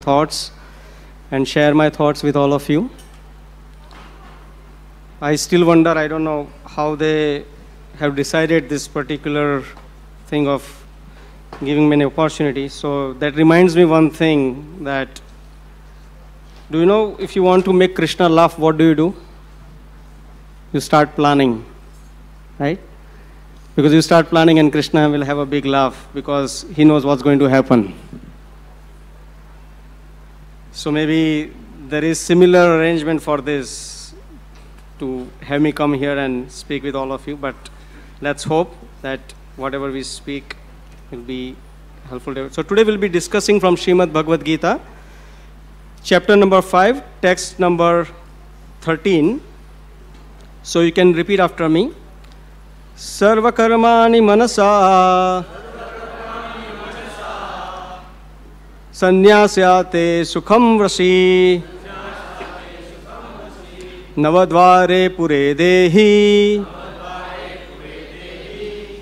thoughts and share my thoughts with all of you. I still wonder, I don't know how they have decided this particular thing of giving me an opportunity. So that reminds me one thing, that do you know, if you want to make Krishna laugh, what do? You start planning, right? Because you start planning and Krishna will have a big laugh because he knows what's going to happen. So maybe there is similar arrangement for this, to have me come here and speak with all of you, but let's hope that whatever we speak will be helpful. So today we'll be discussing from Srimad Bhagavad Gita, chapter number 5, text number 13. So you can repeat after me. Sarva karmani manasa sannyāsyate sukham vrasi navadvare pure dehi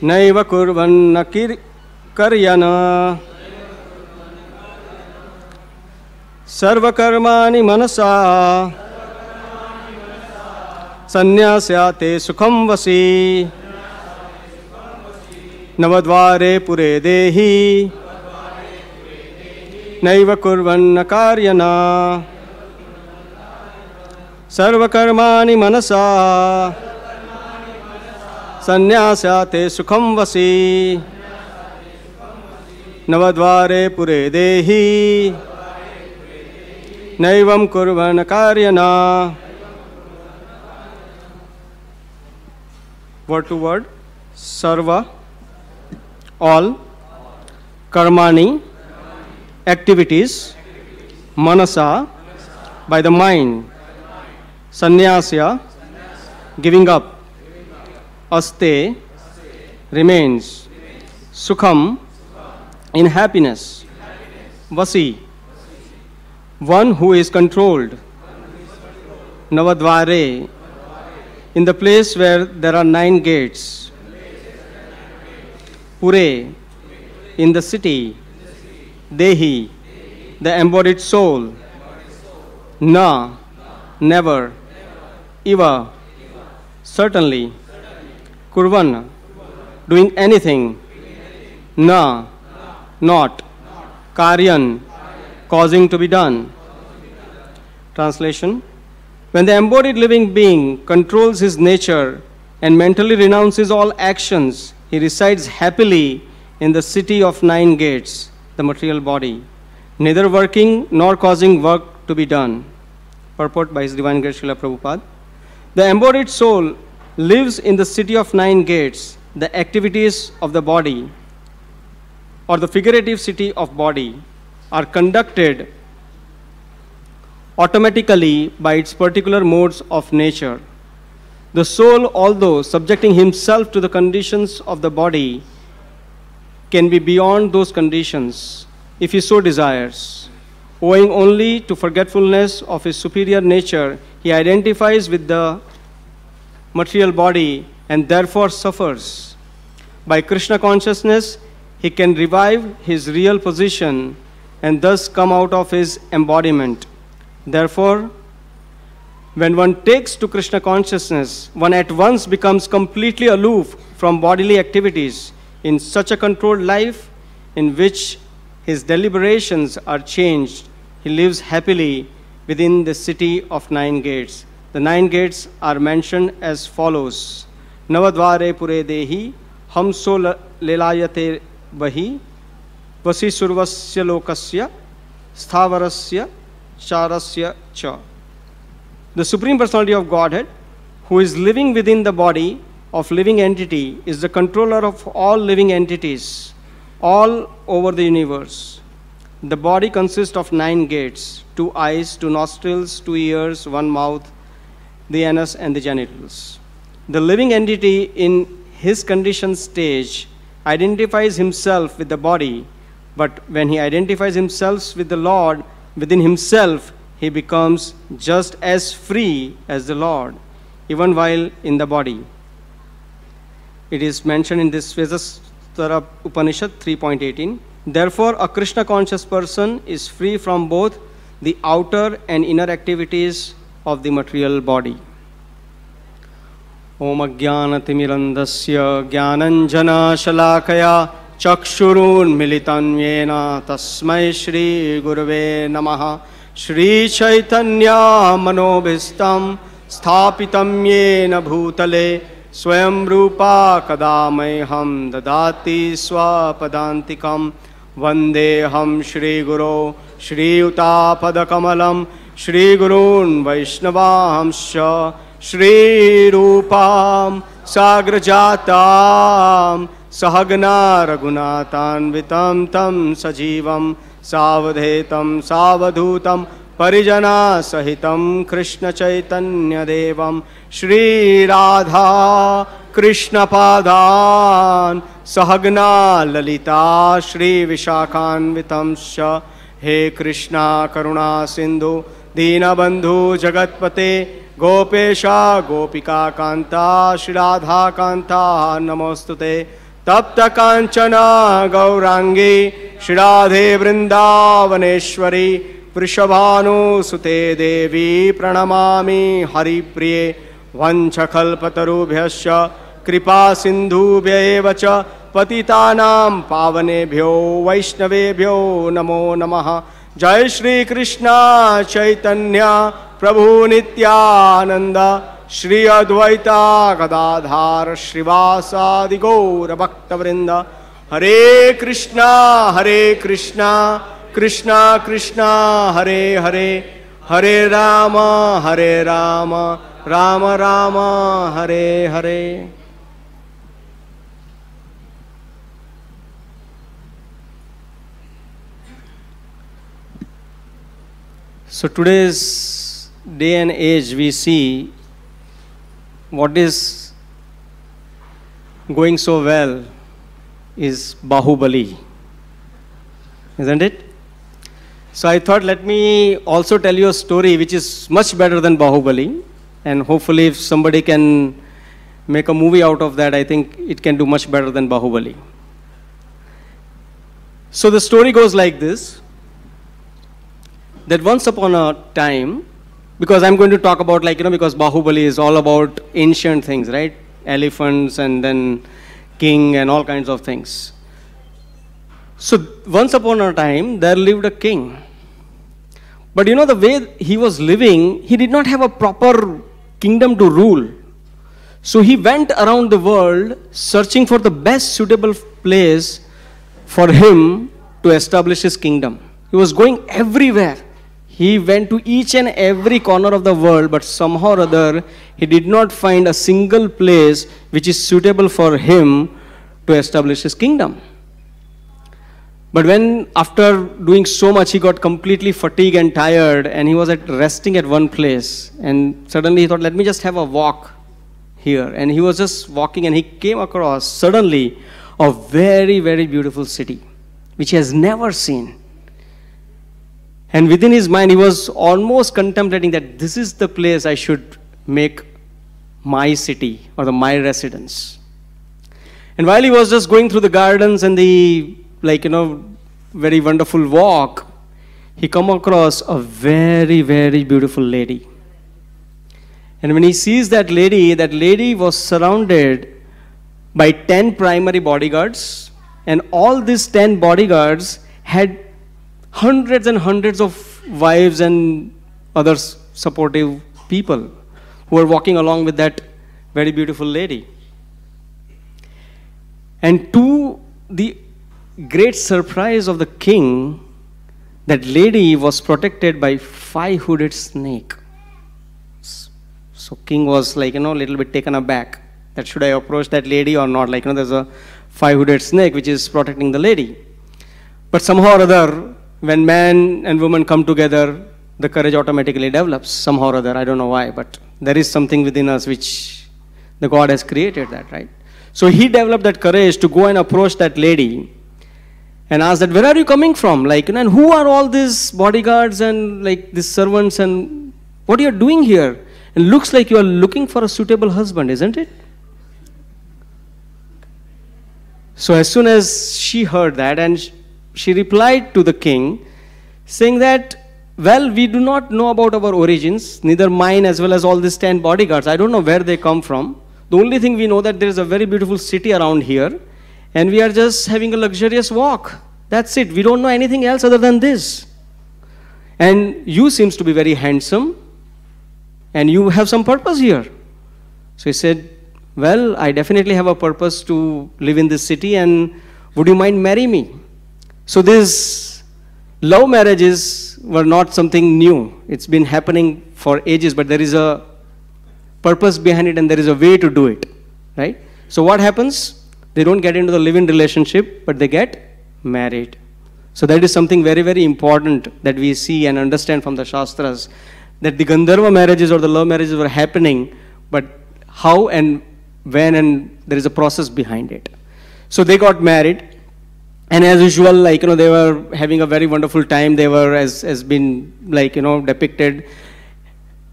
naiva kurvanna karyana. Sarva karmani manasa sannyāsyate sukham vasi navadvare pure dehi naiva kurvanna karyana. Sarva karmani manasa sannyāsyate sukham vasi navadvare pure dehi naivam kurvanna karyana. Word to word. Sarva, all, karmani, activities, manasa, by the mind, sannyasya, giving up, aste, remains, sukham, in happiness, vasi, one who is controlled, navadvare, in the place where there are 9 gates, pure, in the city, dehi, the embodied soul, na, never, iva, certainly, kurvan, doing anything, na, not, karyan, causing to be done. Translation. When the embodied living being controls his nature and mentally renounces all actions, he resides happily in the city of 9 gates, the material body, neither working nor causing work to be done. Purport by His Divine Grace Srila Prabhupada. The embodied soul lives in the city of 9 gates. The activities of the body, or the figurative city of body, are conducted automatically by its particular modes of nature. The soul, although subjecting himself to the conditions of the body, can be beyond those conditions if he so desires. Owing only to forgetfulness of his superior nature, he identifies with the material body and therefore suffers. By Krishna consciousness, he can revive his real position and thus come out of his embodiment. Therefore, when one takes to Krishna consciousness, one at once becomes completely aloof from bodily activities. In such a controlled life, in which his deliberations are changed, he lives happily within the city of 9 gates. The 9 gates are mentioned as follows. Navadvare pure dehi, hamso lelayate vahi, vasi survasya lokasya, sthavarasya, charasya cha. The Supreme Personality of Godhead, who is living within the body of living entity, is the controller of all living entities all over the universe. The body consists of 9 gates, 2 eyes, 2 nostrils, 2 ears, 1 mouth, the anus and the genitals. The living entity in his conditioned stage identifies himself with the body, but when he identifies himself with the Lord within himself, he becomes just as free as the Lord, even while in the body. It is mentioned in this Svesastara Upanishad 3.18. Therefore, a Krishna conscious person is free from both the outer and inner activities of the material body. Om Ajnanatimirandasya Jnananjana Shalakaya Chakshurun Militan Yena Tasmai Shri Gurave Namaha Shri Chaitanya Manobhistam Sthapitam Yena Bhutale Swayam Rupa Kadamayham Dadati Swapadantikam Vandeham Shri Guru Shri Utapadakamalam Shri Gurun Vaishnavamsha Shri Rupam Sagrajatam Sahagna Raghunathanvitam Tam Sajivam Savadhetam Savadhutam Parijana Sahitam Krishna Chaitanya Devam Shri Radha Krishna Padan Sahagna Lalita Shri Vishakhanvitam Sha He Krishna Karuna Sindhu Dinabandhu Jagatpate Gopesha Gopika Kanta Shri Radha Kanta Namostute Tapta Kanchana Gaurangi Shri Radhe Vrindavaneshwari Vrishabhanu Sute Devi Pranamami Hari Priye Vanchakalpatarubhyasya Kripa Sindhubhya evacha Patitanam Pavanebhyo Vaishnavebhyo Namo Namaha Jai Shri Krishna Chaitanya Prabhu Nityananda Shri Advaita Gadadhar Shrivasadi Gaura Bhakta Vrinda Hare Krishna Krishna Krishna Hare Hare Hare Rama Rama Rama Hare Hare. So today's day and age we see what is going so well is Bahubali, isn't it? So I thought let me also tell you a story which is much better than Bahubali, and hopefully if somebody can make a movie out of that, I think it can do much better than Bahubali. So the story goes like this, that once upon a time, because I'm going to talk about because Bahubali is all about ancient things, right? Elephants and then king and all kinds of things. So once upon a time, there lived a king. But the way he was living, he did not have a proper kingdom to rule. So he went around the world searching for the best suitable place for him to establish his kingdom. He was going everywhere. He went to each and every corner of the world, but somehow or other, he did not find a single place which is suitable for him to establish his kingdom. But when, after doing so much, he got completely fatigued and tired, and he was resting at one place, and suddenly he thought, let me just have a walk here. And he was just walking, and he came across, suddenly, a very, very beautiful city, which he has never seen. And within his mind, he was almost contemplating that this is the place I should make my city, or my residence. And while he was just going through the gardens and the very wonderful walk, he come across a very, very beautiful lady. And when he sees that lady was surrounded by 10 primary bodyguards, and all these 10 bodyguards had hundreds and hundreds of wives and other supportive people who were walking along with that very beautiful lady. And to the great surprise of the king, that lady was protected by 5 hooded snake. So king was a little bit taken aback that should I approach that lady or not, there's a 5 hooded snake which is protecting the lady. But somehow or other, when man and woman come together, the courage automatically develops somehow or other. I don't know why, but there is something within us which the God has created that, right? So he developed that courage to go and approach that lady and ask that, where are you coming from? And who are all these bodyguards and these servants, and what are you doing here? And looks like you are looking for a suitable husband, isn't it? So as soon as she heard that, and she replied to the king, saying that, well, we do not know about our origins, neither mine as well as all these 10 bodyguards. I don't know where they come from. The only thing we know that there is a very beautiful city around here, and we are just having a luxurious walk. That's it. We don't know anything else other than this. And you seems to be very handsome, and you have some purpose here. So he said, well, I definitely have a purpose to live in this city, and would you mind marry me? So these love marriages were not something new. It's been happening for ages, but there is a purpose behind it, and there is a way to do it, right? So what happens? They don't get into the live-in relationship, but they get married. So that is something very, very important that we see and understand from the Shastras, that the Gandharva marriages or the love marriages were happening, but how and when, and there is a process behind it. So they got married, and as usual, like, they were having a very wonderful time. They were, as been, like, depicted,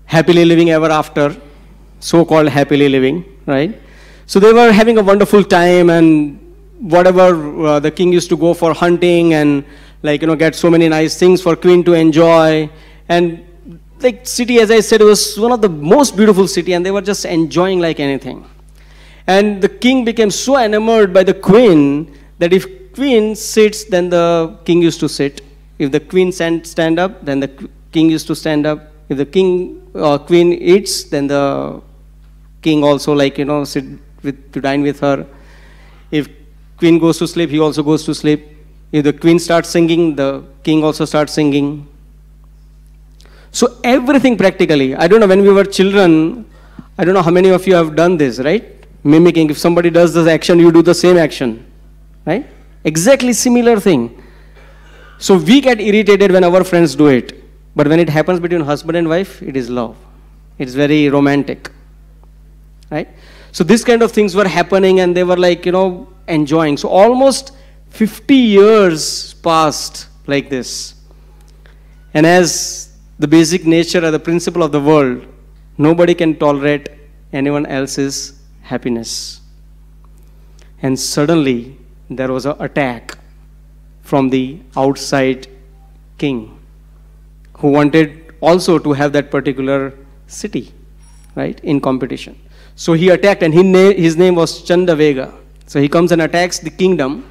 happily living ever after, so-called happily living, right? So they were having a wonderful time, and whatever the king used to go for hunting and, like, get so many nice things for queen to enjoy. And like city, as I said, it was one of the most beautiful city, and they were just enjoying like anything. And the king became so enamored by the queen that if queen sits, then the king used to sit. If the queen stand up, then the king used to stand up. If the queen eats, then the king also, like, sit to dine with her. If queen goes to sleep, he also goes to sleep. If the queen starts singing, the king also starts singing. So everything practically. I don't know, when we were children, I don't know how many of you have done this, right? Mimicking. If somebody does this action, you do the same action, right? Exactly similar thing. So we get irritated when our friends do it. But when it happens between husband and wife, it is love. It's very romantic, right? So this kind of things were happening, and they were, like, enjoying. So almost 50 years passed like this. And as the basic nature or the principle of the world, nobody can tolerate anyone else's happiness. And suddenly there was an attack from the outside king, who wanted also to have that particular city, right, in competition. So he attacked, and his name was Chandavega. So he comes and attacks the kingdom.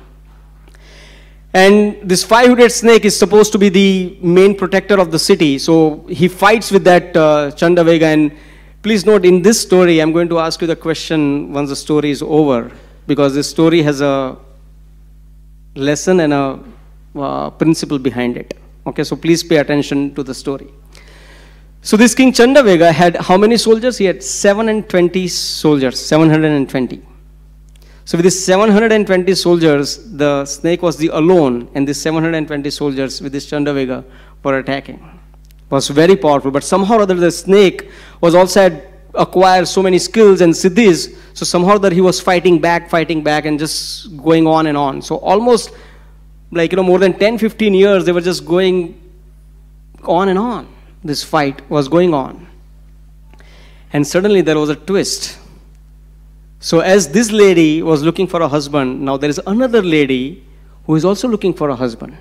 And this five-headed snake is supposed to be the main protector of the city. So he fights with that Chandavega. And please note, in this story, I'm going to ask you the question once the story is over, because this story has a lesson and a principle behind it. Okay, so please pay attention to the story. So this King Chandavega had how many soldiers? He had 720 soldiers, 720. So with these 720 soldiers, the snake was the alone, and these 720 soldiers with this Chandavega were attacking. It was very powerful, but somehow or other the snake was also had acquired so many skills and siddhis, so somehow or other he was fighting back, and just going on and on. So almost, like, more than 10-15 years, they were just going on and on. This fight was going on. And suddenly there was a twist. So as this lady was looking for a husband, now there is another lady who is also looking for a husband.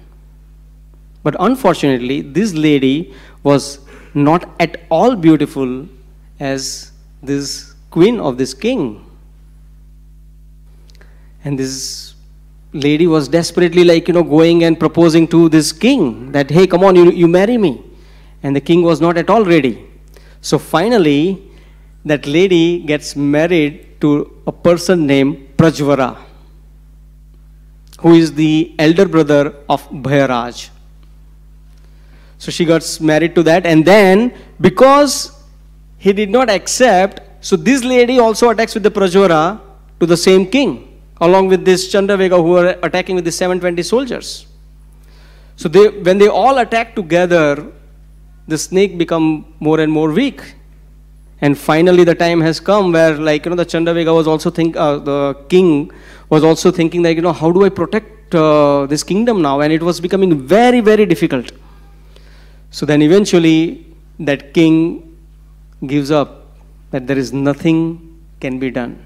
But unfortunately, this lady was not at all beautiful as this queen of this king. And this lady was desperately, like, going and proposing to this king that, hey, come on, you marry me. And the king was not at all ready. So finally, that lady gets married to a person named Prajvara, who is the elder brother of Bhairaj. So she got married to that, and then because he did not accept, so this lady also attacks with the Prajvara to the same king, along with this Chandavega, who are attacking with the 720 soldiers. So when they all attack together, the snake become more and more weak. And finally the time has come where, like, the Chandavega was also the king was also thinking, like, how do I protect this kingdom now? And it was becoming very, very difficult. So then eventually that king gives up, that there is nothing can be done.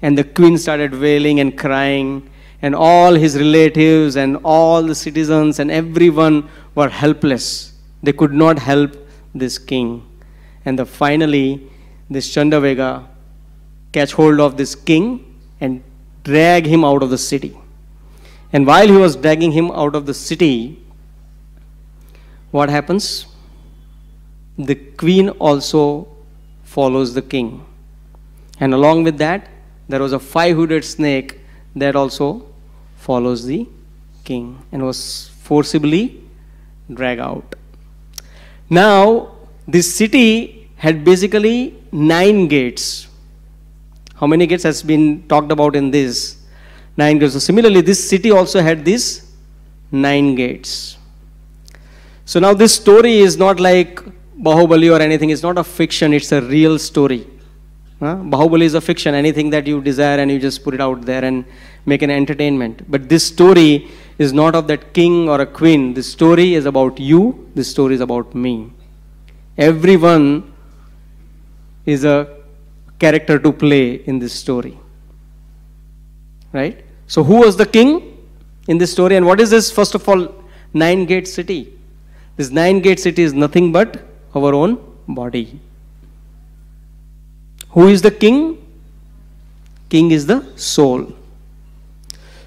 And the queen started wailing and crying, And all his relatives and all the citizens and everyone were helpless. They could not help this king. And finally, this Chandavega catch hold of this king and drag him out of the city. And while he was dragging him out of the city, what happens? The queen also follows the king. And along with that, there was a five-hooded snake that also follows the king and was forcibly dragged out. Now, this city had basically 9 gates. How many gates has been talked about in this? 9 gates. So similarly, this city also had these 9 gates. So now this story is not like Bahubali or anything. It's not a fiction. It's a real story. Bahubali is a fiction. Anything that you desire and you just put it out there and make an entertainment. But this story is not of that king or a queen. This story is about you. This story is about me. Everyone is a character to play in this story. Right? So who was the king in this story? And what is this, first of all, 9-gate city? This 9-gate city is nothing but our own body. Who is the king? King is the soul.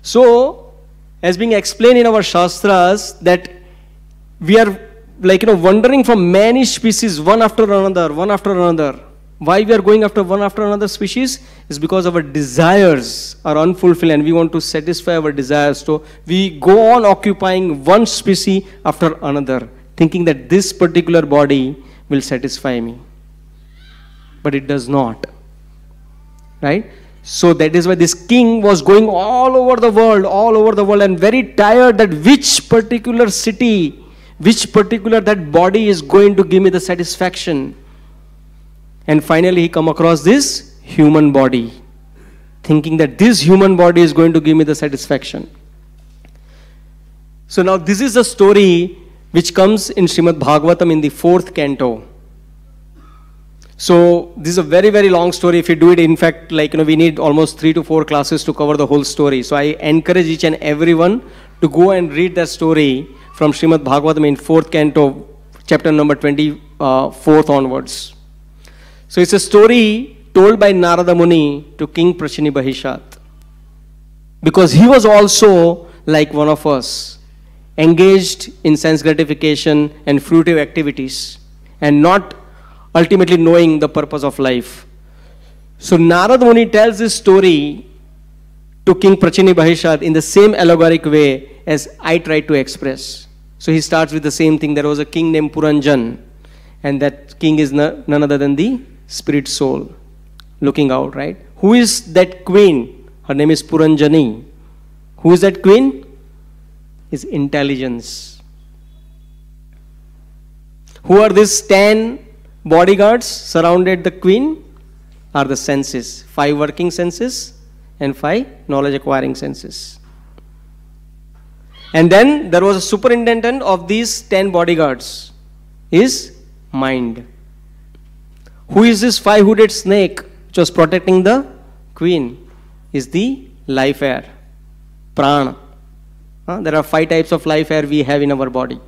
So, as being explained in our Shastras, that we are wandering from many species, one after another, one after another. Why we are going after one after another species? Is because our desires are unfulfilled and we want to satisfy our desires. So, we go on occupying one species after another, thinking that this particular body will satisfy me. But it does not. Right? So that is why this king was going all over the world, and very tired that which particular city, which particular that body is going to give me the satisfaction. And finally he come across this human body, thinking that this human body is going to give me the satisfaction. So now this is a story which comes in Srimad Bhagavatam in the 4th canto. So this is a very, very long story. If you do it, in fact, we need almost 3 to 4 classes to cover the whole story. So I encourage each and everyone to go and read that story from Srimad Bhagavatam in 4th canto, chapter number 24 onwards. So it's a story told by Narada Muni to King Prachini-Bahishat. Because he was also like one of us, engaged in sense gratification and fruitive activities, and not ultimately knowing the purpose of life. So Narada Muni tells this story to King Prachini-Bahishat in the same allegoric way as I tried to express. So he starts with the same thing. There was a king named Puranjan, and that king is none other than the spirit soul looking out, right? Who is that queen? Her name is Puranjani. Who is that queen? Is intelligence. Who are these 10 bodyguards surrounded the queen? Are the senses. 5 working senses and 5 knowledge acquiring senses. And then there was a superintendent of these 10 bodyguards. Is mind. Who is this 5-hooded snake which was protecting the queen? Is the life air. Prana. There are 5 types of life air we have in our body,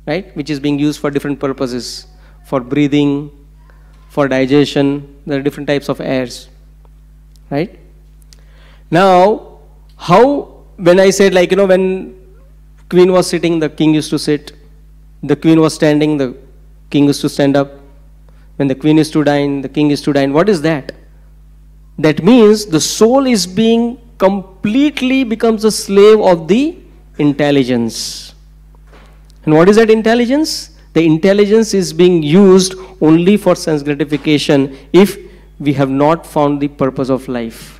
right? Which is being used for different purposes. For breathing, for digestion, there are different types of airs, right? Now, when I said when queen was sitting, the king used to sit. The queen was standing, the king used to stand up. When the queen is to dine, the king is to dine. What is that? That means the soul is being completely becomes a slave of the intelligence. And what is that intelligence? The intelligence is being used only for sense gratification if we have not found the purpose of life.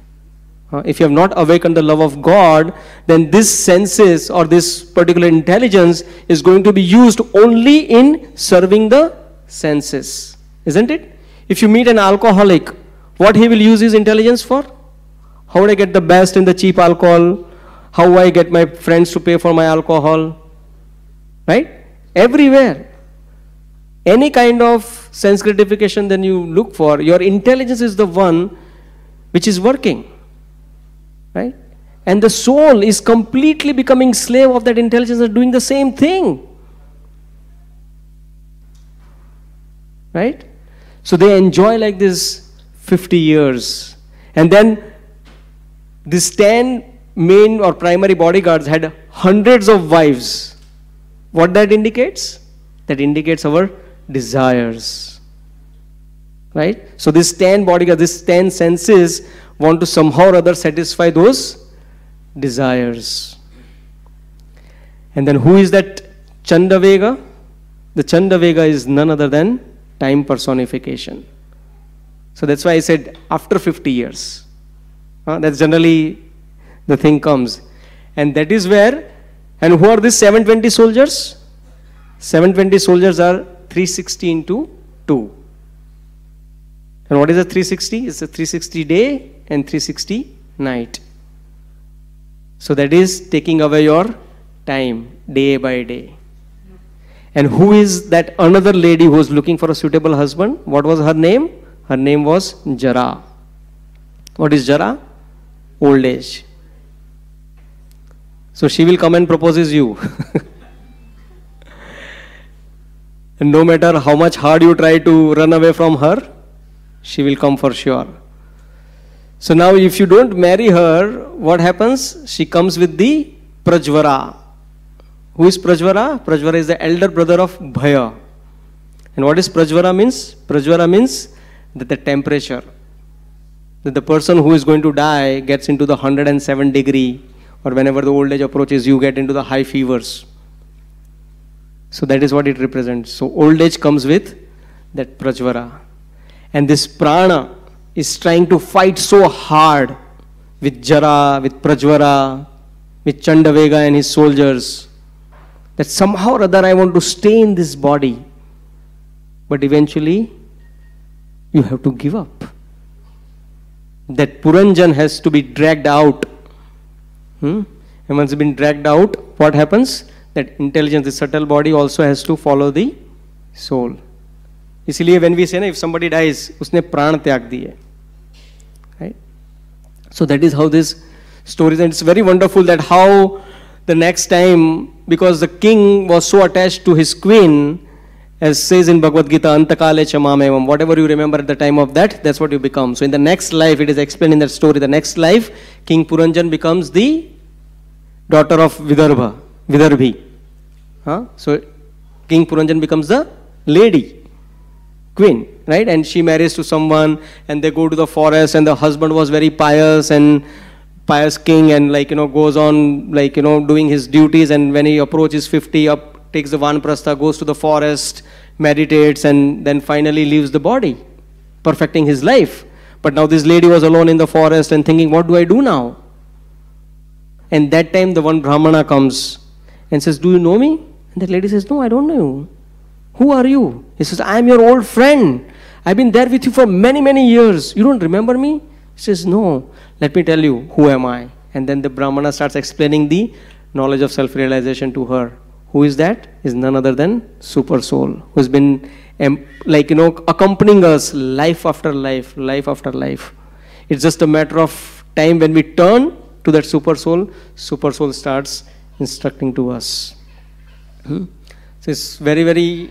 If you have not awakened the love of God, then this senses or this particular intelligence is going to be used only in serving the senses. Isn't it? If you meet an alcoholic, what he will use his intelligence for? How would I get the best in the cheap alcohol? How do I get my friends to pay for my alcohol? Right? Everywhere. Any kind of sense gratification then you look for, your intelligence is the one which is working. Right? And the soul is completely becoming slave of that intelligence and doing the same thing. Right? So they enjoy like this 50 years. And then these 10 main or primary bodyguards had hundreds of wives. What that indicates? That indicates our desires. Right? So these 10 bodyguards, these 10 senses want to somehow or other satisfy those desires. And then who is that Chandavega? The Chandavega is none other than time personification. So that's why I said after 50 years. That's generally the thing comes. And that is where, and who are these 720 soldiers? 720 soldiers are 360 into 2. And what is a 360? It's a 360 day and 360 night. So that is taking away your time day by day. And who is that another lady who was looking for a suitable husband? What was her name? Her name was Jara. What is Jara? Old age. So she will come and proposes you. And no matter how much hard you try to run away from her, she will come for sure. So now if you don't marry her, what happens? She comes with the Prajvara. Who is Prajvara? Prajvara is the elder brother of Bhaya. And what is Prajvara means? Prajvara means that the temperature, that the person who is going to die gets into the 107 degree, or whenever the old age approaches, you get into the high fevers. So that is what it represents. So old age comes with that Prajvara. And this prana is trying to fight so hard with Jara, with Prajvara, with Chandavega and his soldiers, that somehow or other I want to stay in this body. But eventually, you have to give up. That Puranjan has to be dragged out. And once it's been dragged out, what happens? That intelligence, the subtle body also has to follow the soul. इसलिए when we say, if somebody dies, उसने प्राण त्याग दिए. Right? So that is how this story is. And it's very wonderful that how the next time, because the king was so attached to his queen, as says in Bhagavad Gita, Antakale Chamamevam, whatever you remember at the time of that, that's what you become. So in the next life, it is explained in that story, the next life, King Puranjan becomes the daughter of Vidarbhi. So King Puranjan becomes the lady, queen, right? And she marries to someone, and they go to the forest, and the husband was very pious and pious king, and goes on doing his duties, and when he approaches 50 up, takes the Vanaprastha, goes to the forest, meditates, and then finally leaves the body, perfecting his life. But now this lady was alone in the forest and thinking, what do I do now? And that time the one Brahmana comes and says, do you know me? And that lady says, no, I don't know you. Who are you? He says, I am your old friend. I've been there with you for many, many years. You don't remember me? He says, no. Let me tell you, who am I? And then the Brahmana starts explaining the knowledge of self-realization to her. Who is that? Is none other than Super Soul, who has been accompanying us life after life, life after life. It's just a matter of time when we turn to that Super Soul starts instructing to us. So it's very, very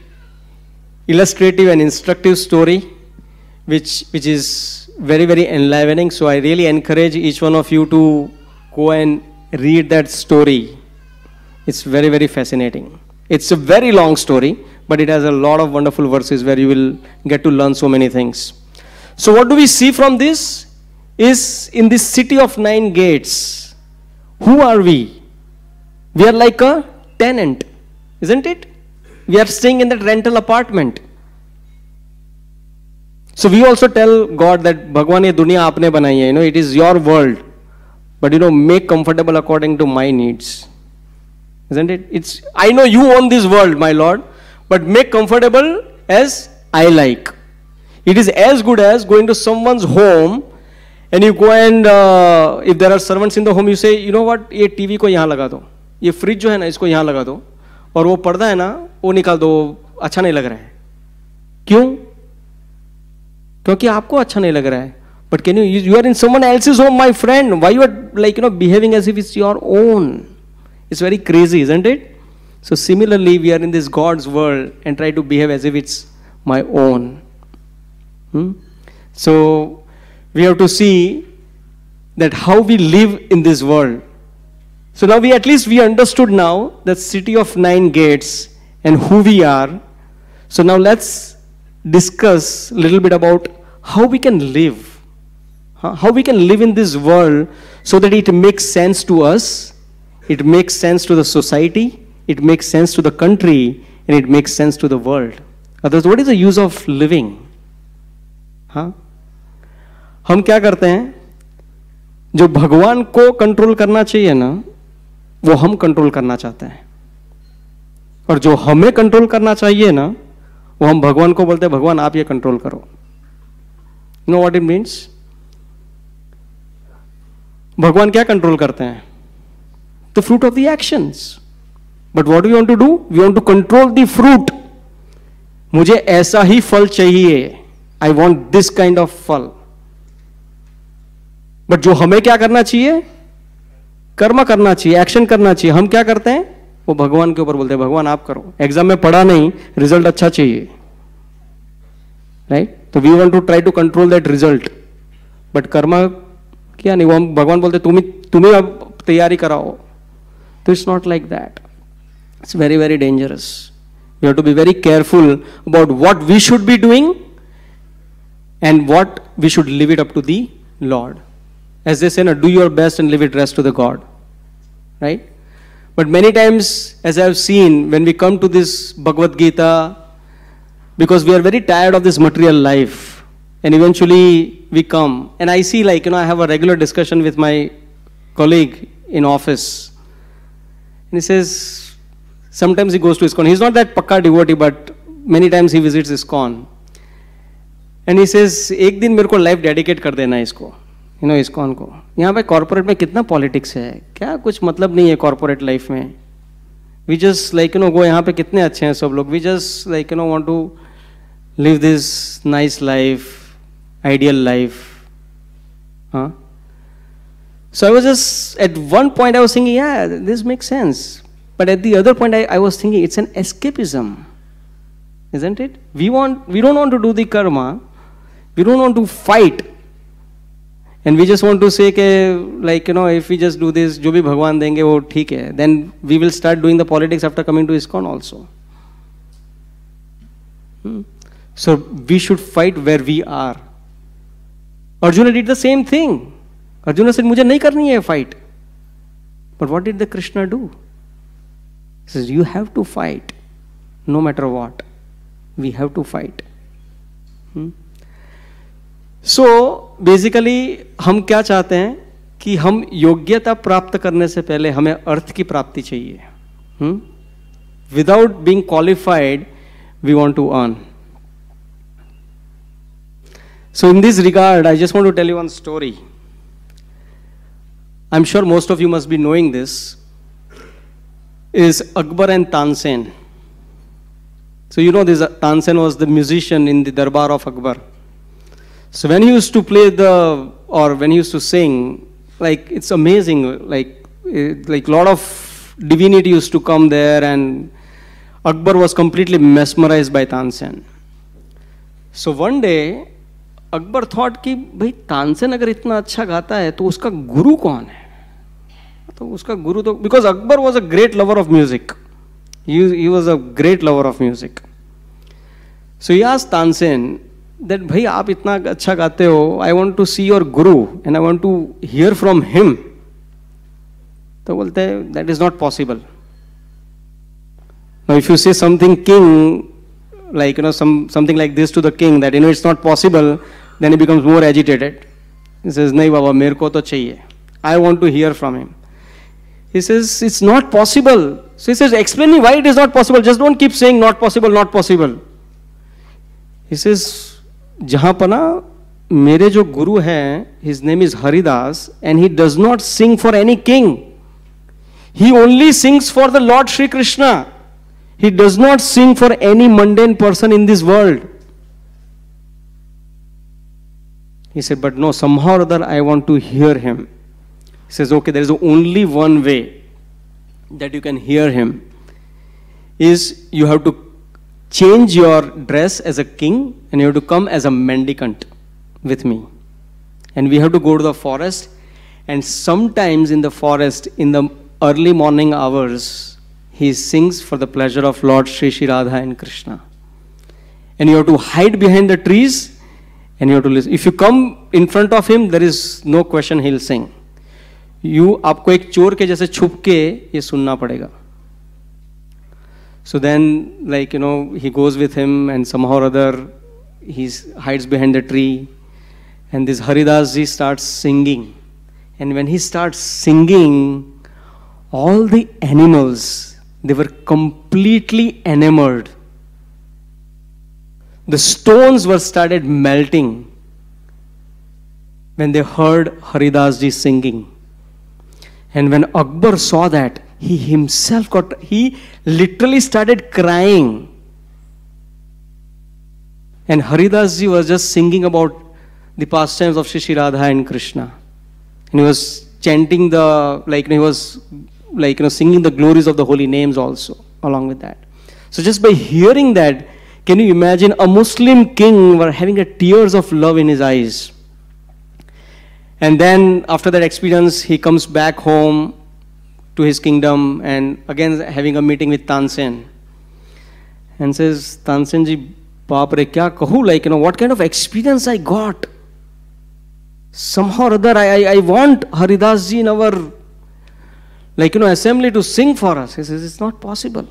illustrative and instructive story, which is very, very enlivening. So I really encourage each one of you to go and read that story. It's very, very fascinating. It's a very long story, but it has a lot of wonderful verses where you will get to learn so many things. So what do we see from this? Is in this city of 9 gates, who are we? We are like a tenant, isn't it? We are staying in that rental apartment. So we also tell God that Bhagwan, ye dunya aapne banai hai, it is your world, but make comfortable according to my needs. Isn't it? I know you own this world, my Lord, but make comfortable as I like. It is as good as going to someone's home and you go and if there are servants in the home, you say, you know what, ये TV को यहाँ लगा दो, ये fridge जो है ना इसको यहाँ लगा दो, और वो पर्दा है ना वो निकाल दो, अच्छा नहीं लग रहा है. क्यों? क्योंकि आपको अच्छा नहीं लग रहा है. But can you are in someone else's home, my friend. Why you are like, behaving as if it's your own? It's very crazy, isn't it? So similarly, we are in this God's world and try to behave as if it's my own. So we have to see that how we live in this world. So now we understood now the city of 9 gates and who we are. So now let's discuss a little bit about how we can live. How we can live in this world so that it makes sense to us, it makes sense to the society, it makes sense to the country, and it makes sense to the world. Otherwise, what is the use of living? हम क्या करते हैं? जो भगवान को control करना चाहिए ना, वो हम कंट्रोल करना चाहते हैं, और जो हमें कंट्रोल करना चाहिए ना, वो हम भगवान को बोलते हैं भगवान आप ये कंट्रोल करो. You know what it means? भगवान क्या कंट्रोल करते हैं? The fruit of the actions. But what do we want to do? We want to control the fruit. मुझे ऐसा ही फल चाहिए. I want this kind of फल. But जो हमें क्या करना चाहिए? कर्म करना चाहिए, एक्शन करना चाहिए. हम क्या करते हैं? वो भगवान के ऊपर बोलते हैं भगवान आप करो. एग्जाम में पढ़ा नहीं, रिजल्ट अच्छा चाहिए. राइट? तो we want to try to control that result. But कर्म क्या नहीं, वो हम भगवान बोलते तुम्हें अब तैयारी कराओ. तो it's not like that. It's very very dangerous. We have to be very careful about what we should be doing and what we should leave it up to the Lord. As they say, do your best and leave it rest to the God. Right? But many times, as I have seen, when we come to this Bhagavad Gita, because we are very tired of this material life, and eventually we come, and I see I have a regular discussion with my colleague in office, and he says, sometimes he goes to ISKCON. He's not that pakka devotee, but many times he visits ISKCON. And he says एक दिन मेरे को life dedicate कर देना इसको, ISKCON को. यहाँ पे कॉर्पोरेट में कितना पॉलिटिक्स है, क्या कुछ मतलब नहीं है कॉर्पोरेट लाइफ में. वी जस्ट गो, यहाँ पे कितने अच्छे हैं सब लोग. We just want to live this nice life, ideal life. हाँ. So I was just at one point I was thinking yeah this makes sense, but at the other point I was thinking it's an escapism, isn't it? We don't want to do the karma. We don't want to fight, and we just want to say if we just do this, जो भी भगवान देंगे वो ठीक है. Then we will start doing the politics after coming to ISKCON also. So we should fight where we are. Arjuna did the same thing. Arjuna said मुझे नहीं करनी है fight. But what did the Krishna do? He says you have to fight, no matter what. We have to fight. So basically हम क्या चाहते हैं कि हम योग्यता प्राप्त करने से पहले हमें अर्थ की प्राप्ति चाहिए. Without being qualified, we want to earn. So in this regard, I just want to tell you one story. I'm sure most of you must be knowing this. Is Akbar and Tansen. So you know this Tansen was the musician in the darbar of Akbar. So when he used to play when he used to sing, it's amazing, like lot of divinity used to come there, and Akbar was completely mesmerized by Tansen. So one day Akbar thought कि भाई Tansen अगर इतना अच्छा गाता है तो उसका गुरु कौन है? तो उसका गुरु तो, because Akbar was a great lover of music. He was a great lover of music. So he asked Tansen that भाई आप इतना अच्छा गाते हो, I want to see your guru and I want to hear from him. तो बोलते हैं that is not possible. Now if you say something king, something like this to the king, that it's not possible, then he becomes more agitated. He says नहीं बाबा मेरे को तो चाहिए, I want to hear from him. He says it's not possible. So he says explain me why it is not possible. Just don't keep saying not possible, not possible. He says जहाँ पर ना मेरे जो गुरु हैं, his name is Haridas, and he does not sing for any king. He only sings for the Lord Shri Krishna. He does not sing for any mundane person in this world. He said, but no, somehow or other I want to hear him. He says, okay, there is only one way that you can hear him, is you have to change your dress as a king and you have to come as a mendicant with me. And we have to go to the forest, and sometimes in the forest, in the early morning hours, he sings for the pleasure of Lord Shri Shri Radha and Krishna. And you have to hide behind the trees and you have to listen. If you come in front of him, there is no question he'll sing. आपको एक चोर के जैसे छुप के ये सुनना पड़ेगा. So then, like, he goes with him, and somehow or other he hides behind the tree, and this Haridas ji starts singing. And when he starts singing, all the animals, they were completely enamored. The stones were started melting when they heard Haridas ji singing. And when Akbar saw that, he literally started crying. And Haridas ji was just singing about the pastimes of Shri Shri Radha and Krishna. And he was chanting singing the glories of the holy names also, along with that. So just by hearing that, can you imagine a Muslim king were having tears of love in his eyes? And then after that experience, he comes back home to his kingdom, and again having a meeting with Tansen, and says, Tansen ji, baap re kya kahu, what kind of experience I got. Somehow or other, I want Haridas ji in our, assembly to sing for us. He says, it's not possible.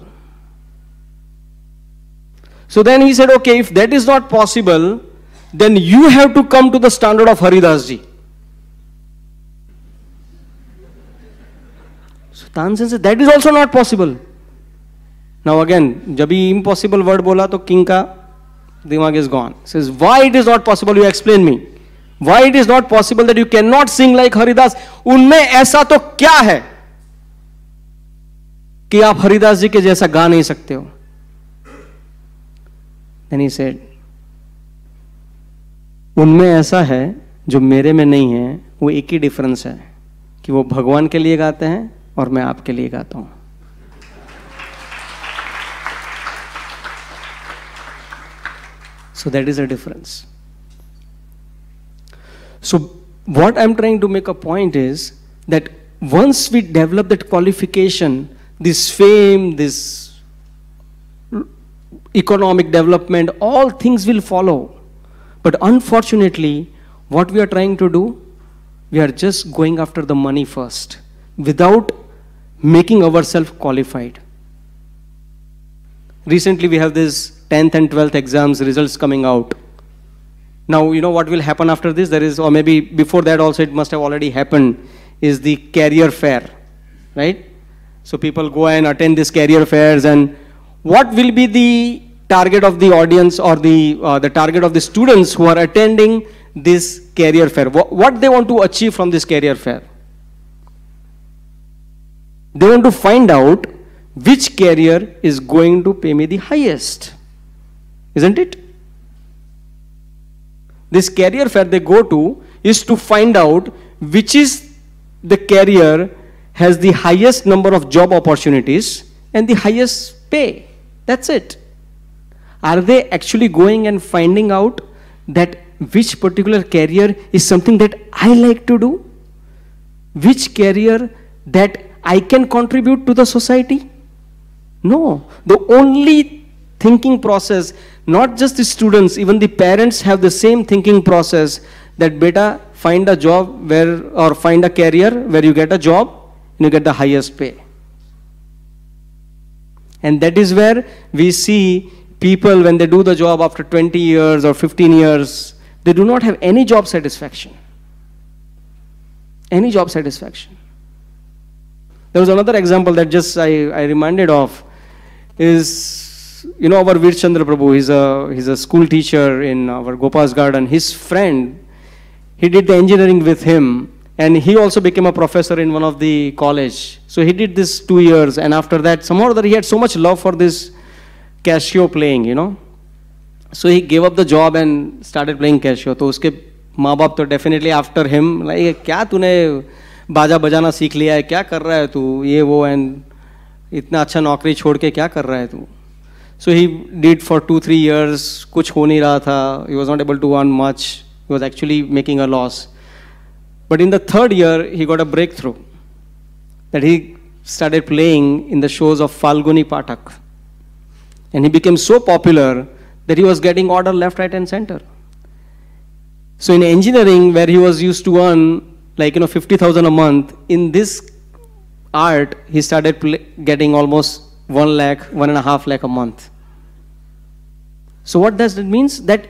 So then he said, okay, if that is not possible, then you have to come to the standard of Haridas ji. So Tansen said, that is also not possible. Now again, जब ही impossible word बोला तो king का दिमाग is gone. He says, why it is not possible? You explain me. Why it is not possible that you cannot sing like Haridas? उनमें ऐसा तो क्या है कि आप हरिदास जी के जैसा गा नहीं सकते हो? Then he said, उनमें ऐसा है जो मेरे में नहीं है. वो एक ही डिफरेंस है कि वो भगवान के लिए गाते हैं और मैं आपके लिए गाता हूं. So that is a difference. So what I'm trying to make a point is that once we develop that qualification, this fame, this economic development, all things will follow. But unfortunately, what we are trying to do, we are just going after the money first, without making ourselves qualified. Recently, we have this 10th and 12th exams results coming out. Now, you know what will happen after this? There is, or maybe before that also it must have already happened, is the career fair, right? So people go and attend these career fairs, and what will be the target of the audience, or the target of the students who are attending this career fair? What they want to achieve from this career fair? They want to find out which career is going to pay me the highest, isn't it? This career fair they go to is to find out which is the career has the highest number of job opportunities and the highest pay. That's it. Are they actually going and finding out that which particular career is something that I like to do? Which career that I can contribute to the society? No. The only thinking process, not just the students, even the parents have the same thinking process, that beta, find a job where, or find a career where you get a job and you get the highest pay. And that is where we see people, when they do the job after 20 years or 15 years, they do not have any job satisfaction. Any job satisfaction. There was another example that just I reminded of, is, you know, our Veer Chandra Prabhu, he's a school teacher in our Gopal's garden. His friend, he did the engineering with him, and he also became a professor in one of the college. So he did this 2 years, and after that, somehow or other, he had so much love for this Casio playing, you know. So he gave up the job and started playing Casio. So uske माँ बाप तो definitely after him, like क्या तूने बाजा बजाना सीख लिया है, क्या कर रहा है तू, ये वो, एंड इतना अच्छा नौकरी छोड़ के क्या कर रहा है तू. So he did for 2-3 years, कुछ हो नहीं रहा था. He was not able to earn much, he was actually making a loss. But in the 3rd year he got a breakthrough, that he started playing in the shows of Falguni Pathak, and he became so popular that he was getting order left, right and center. So in engineering, where he was used to earn like 50,000 a month, in this art he started getting almost 1 lakh, 1.5 lakh a month. So what does it means? That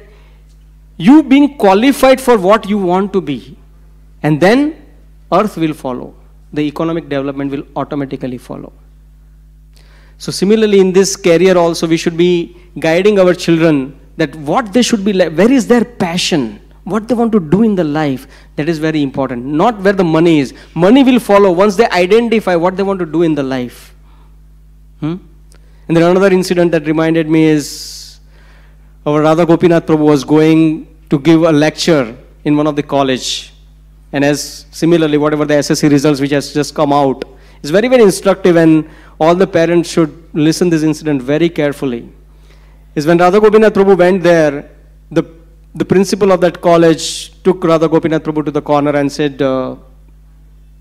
you being qualified for what you want to be, and then earth will follow. The economic development will automatically follow. So similarly in this career also, we should be guiding our children that what they should be like, where is their passion, what they want to do in the life. That is very important. Not where the money is. Money will follow once they identify what they want to do in the life. And then another incident that reminded me is our Radha Gopinath Prabhu was going to give a lecture in one of the college. And as similarly, whatever the SSC results which has just come out is very, very instructive, and all the parents should listen this incident very carefully. Is when Radha Gopinath Prabhu went there, the principal of that college took Radha Gopinath Prabhu to the corner and said,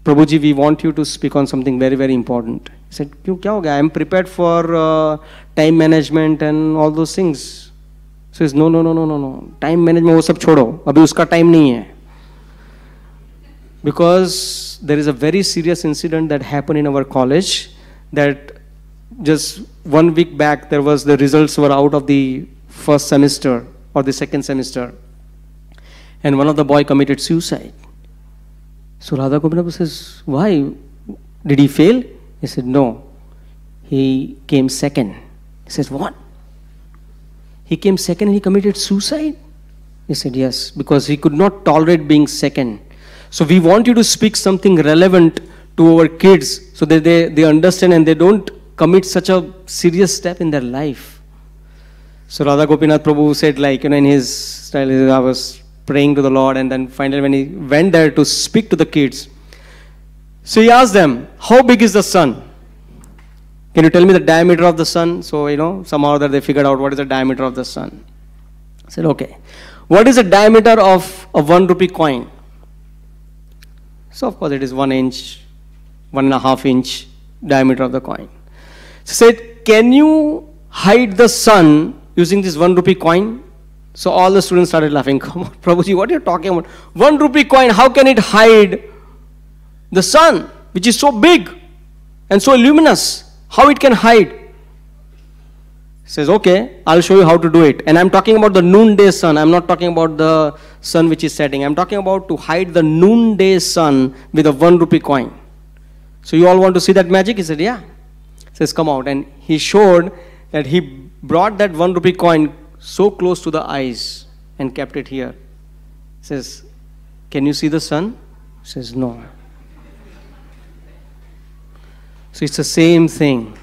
Prabhuji, we want you to speak on something very, very important. He said, Kyun, kya ho gaya? I am prepared for time management and all those things. So he says, no. Time management, wo sab chodo. Abhi uska time nahi hai. Because there is a very serious incident that happened in our college, that just 1 week back there was the results were out of the first semester or the second semester, and one of the boy committed suicide. So Radha Gopinath says, why? Did he fail? He said, no. He came second. He says, what? He came second and he committed suicide? He said, yes, because he could not tolerate being second. So we want you to speak something relevant to our kids so that they understand and they don't commit such a serious step in their life. So Radha Gopinath Prabhu said, like, in his style, I was praying to the Lord, and then finally when he went there to speak to the kids, so he asked them, how big is the sun? Can you tell me the diameter of the sun? So, somehow that they figured out what is the diameter of the sun. I said, okay. What is the diameter of a 1 rupee coin? So, of course, it is 1 inch, 1.5 inch diameter of the coin. So, he said, can you hide the sun using this 1 rupee coin? So, all the students started laughing. Come on, Prabhuji, what are you talking about? 1 rupee coin, how can it hide the sun, which is so big and so luminous? How it can hide? He says, okay, I'll show you how to do it. And I'm talking about the noonday sun. I'm not talking about the sun which is setting. I'm talking about to hide the noonday sun with a 1 rupee coin. So you all want to see that magic? He said, yeah. He says, come out. And he showed that he brought that 1 rupee coin so close to the eyes and kept it here. He says, can you see the sun? He says, no. So it's the same thing.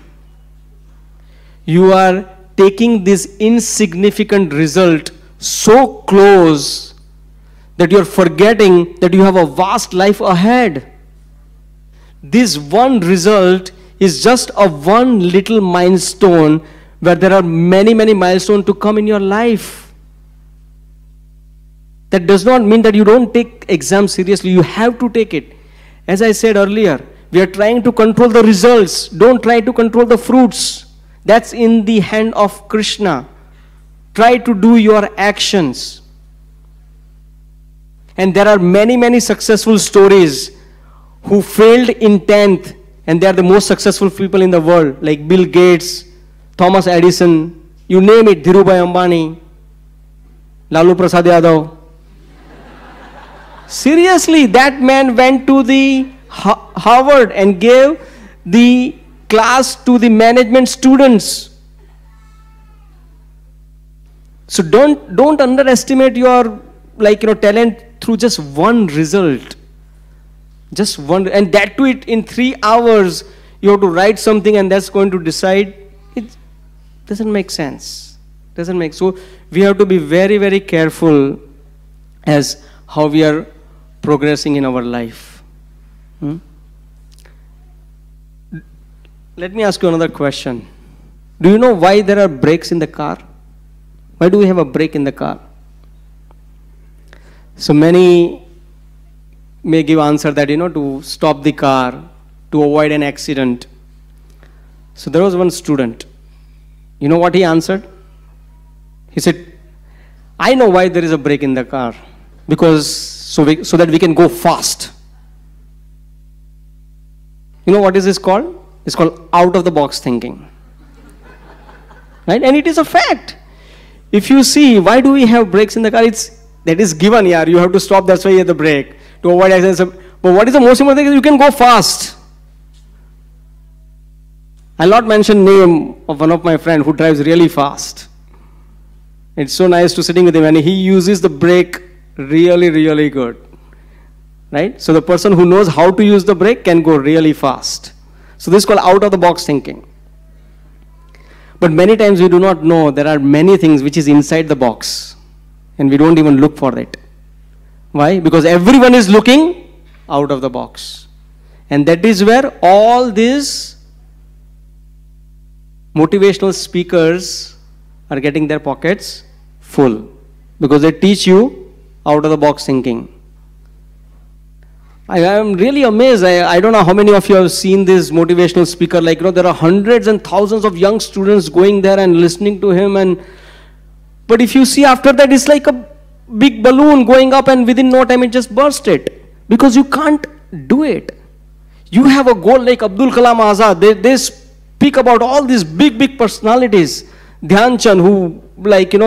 You are taking this insignificant result so close that you're forgetting that you have a vast life ahead. This one result is just a one little milestone where there are many, many milestones to come in your life. That does not mean that you don't take exams seriously. You have to take it. As I said earlier, we are trying to control the results. Don't try to control the fruits. That's in the hand of Krishna. Try to do your actions. And there are many, many successful stories who failed in 10th, and they are the most successful people in the world, like Bill Gates, Thomas Edison, you name it, Dhirubhai Ambani, Lalu Prasad Yadav. Seriously, that man went to the Harvard and gave the class to the management students. So don't underestimate your talent through just one result. Just one, and that too in 3 hours you have to write something and that's going to decide. It doesn't make sense. So we have to be very, very careful as how we are progressing in our life. Let me ask you another question. Do you know why there are brakes in the car? Why do we have a brake in the car? So many may give answer that, to stop the car, to avoid an accident. So there was one student. You know what he answered? He said, I know why there is a brake in the car. Because so that we can go fast. You know what is this called? It's called out of the box thinking. Right? And it is a fact. If you see, why do we have brakes in the car? That is given here. You have to stop, that's why you have the brake. To avoid accidents. But what is the most important thing is you can go fast. I'll not mention name of one of my friend who drives really fast. It's so nice to sitting with him and he uses the brake really, really good. Right? So the person who knows how to use the brake can go really fast. So this is called out of the box thinking. But many times we do not know there are many things which is inside the box and we don't even look for it. Why? Because everyone is looking out of the box. And that is where all these motivational speakers are getting their pockets full. Because they teach you out of the box thinking. I am really amazed. I don't know how many of you have seen this motivational speaker. There are hundreds and thousands of young students going there and listening to him. But if you see after that, it's like a big balloon going up and within no time it just burst it. Because you can't do it. You have a goal like Abdul Kalam Azad. They speak about all these big personalities. Dhyan Chand, who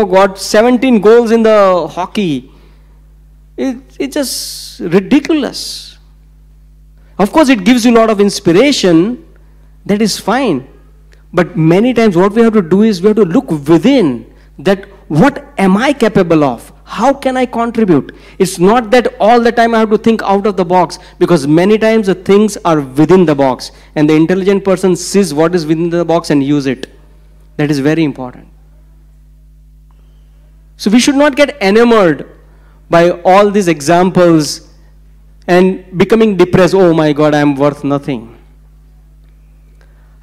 got 17 goals in the hockey. It's just ridiculous. Of course, it gives you a lot of inspiration. That is fine. But many times what we have to do is we have to look within. That what am I capable of? How can I contribute? It's not that all the time I have to think out of the box. Because many times the things are within the box. And the intelligent person sees what is within the box and use it. That is very important. So we should not get enamored by all these examples and becoming depressed. Oh my God, I am worth nothing.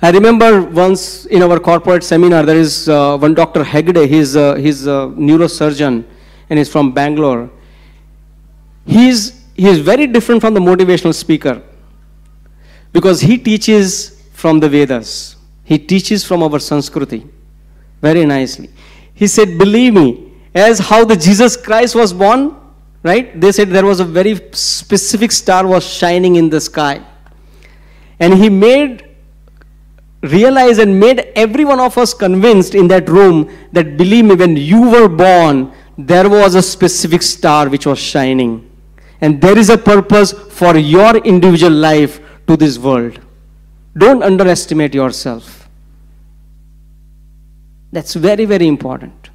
I remember once in our corporate seminar, there is one Dr. Hegde. He's a neurosurgeon and he's from Bangalore. He is very different from the motivational speaker because he teaches from the Vedas. He teaches from our Sanskriti very nicely. He said, believe me, as how the Jesus Christ was born, right? They said there was a very specific star was shining in the sky. And he realized and made every one of us convinced in that room that believe me, when you were born, there was a specific star which was shining. And there is a purpose for your individual life to this world. Don't underestimate yourself. That's very, very important.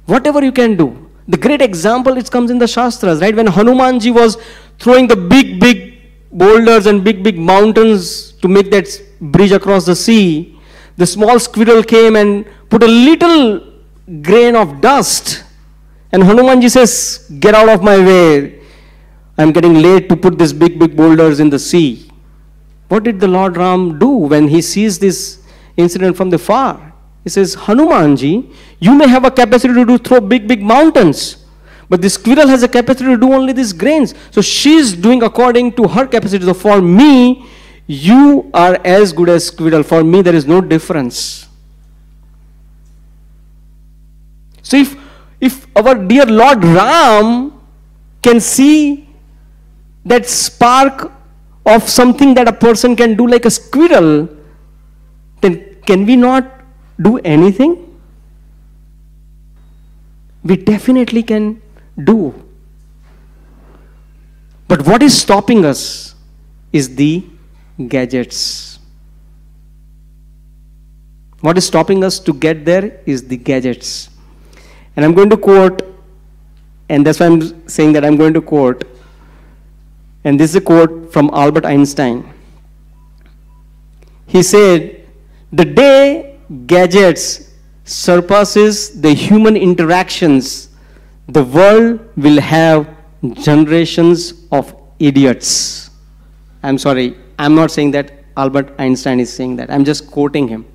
Whatever you can do. The great example, it comes in the Shastras, right? When Hanumanji was throwing the big boulders and big mountains to make that bridge across the sea, the small squirrel came and put a little grain of dust. And Hanumanji says, get out of my way. I'm getting late to put these big boulders in the sea. What did the Lord Ram do when he sees this incident from the far? He says, Hanumanji, you may have a capacity to throw big mountains, but the squirrel has a capacity to do only these grains. So she's doing according to her capacity. So for me, you are as good as squirrel. For me, there is no difference. So if our dear Lord Ram can see that spark of something that a person can do like a squirrel, then can we not do anything? We definitely can do. But what is stopping us is the gadgets. What is stopping us to get there is the gadgets. And I'm going to quote, and that's why I'm saying that I'm going to quote, and this is a quote from Albert Einstein. He said, the day gadgets surpasses the human interactions, the world will have generations of idiots. I'm sorry, I'm not saying that Albert Einstein is saying that. I'm just quoting him.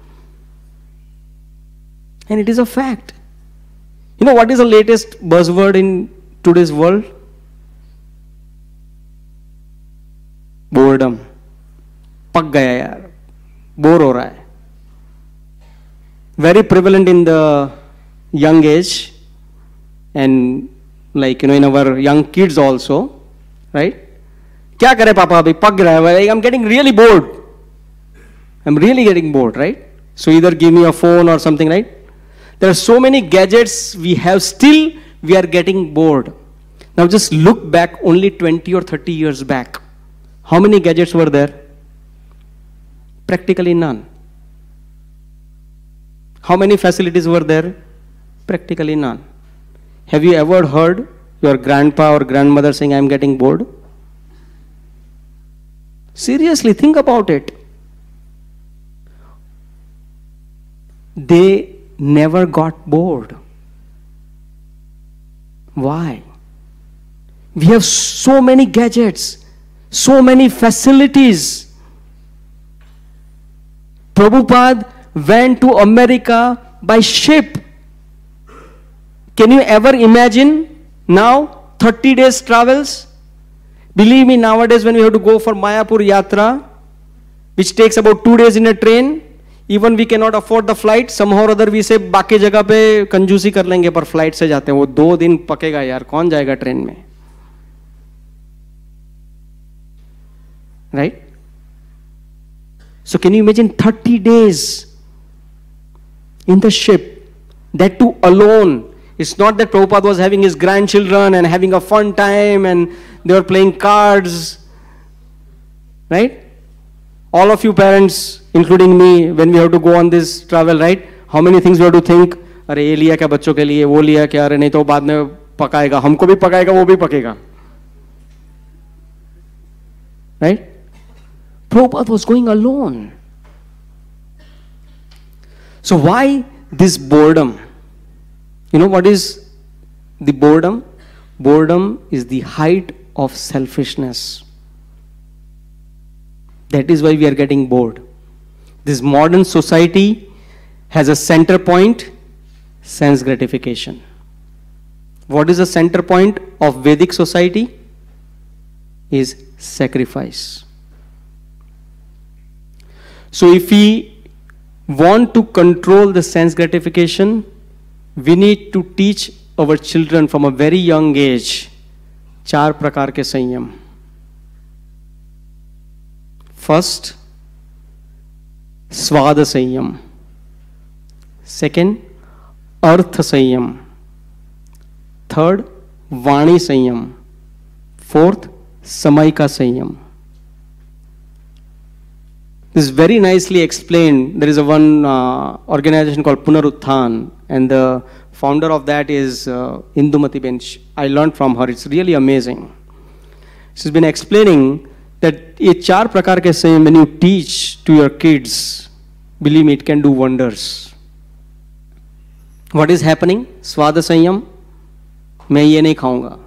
And it is a fact. You know what is the latest buzzword in today's world? Boredom. पक गया यार, bore हो रहा है. Very prevalent in the young age, and like in our young kids also, right? क्या करे पापा अभी पक रहा है. I'm getting really bored. I'm really getting bored, right? So either give me a phone or something, right? There are so many gadgets we have, still we are getting bored. Now just look back only 20 or 30 years back. How many gadgets were there? Practically none. How many facilities were there? Practically none. Have you ever heard your grandpa or grandmother saying, I'm getting bored? Seriously, think about it. They never got bored. Why? We have so many gadgets, so many facilities. Prabhupada went to America by ship. Can you ever imagine now 30 days travels? Believe me, nowadays when we have to go for Mayapur Yatra, which takes about 2 days in a train, even we cannot afford the flight, somehow or other we say बाकी जगह पे कंजूसी कर लेंगे पर flight से जाते हैं. वो 2 दिन पकेगा यार, कौन जाएगा ट्रेन में, right? So can you imagine 30 days in the ship, that too alone? It's not that Prabhupada was having his grandchildren and having a fun time and they were playing cards, right? All of you parents, including me, when we have to go on this travel, right? How many things we have to think? अरे ये लिया क्या बच्चों के लिए, वो लिया क्या, अरे नहीं तो बाद में पकाएगा, हमको भी पकाएगा, वो भी पकेगा, right? Prabhupada was going alone. So why this boredom? You know what is the boredom? Boredom is the height of selfishness. That is why we are getting bored. This modern society has a center point, sense gratification. What is the center point of Vedic society? Is sacrifice. So if we want to control the sense gratification, we need to teach our children from a very young age 4 प्रकार के संयम. First, स्वाद संयम. Second, अर्थ संयम. Third, वाणी संयम. Fourth, समय का संयम. This is very nicely explained. There is a one organization called Punarutthan, and the founder of that is Indumati Bench. I learned from her. It's really amazing. She's been explaining that ये 4 प्रकार के संयम, when you teach to your kids, believe me, it can do wonders. What is happening? स्वाद संयम. मैं ये नहीं खाऊंगा.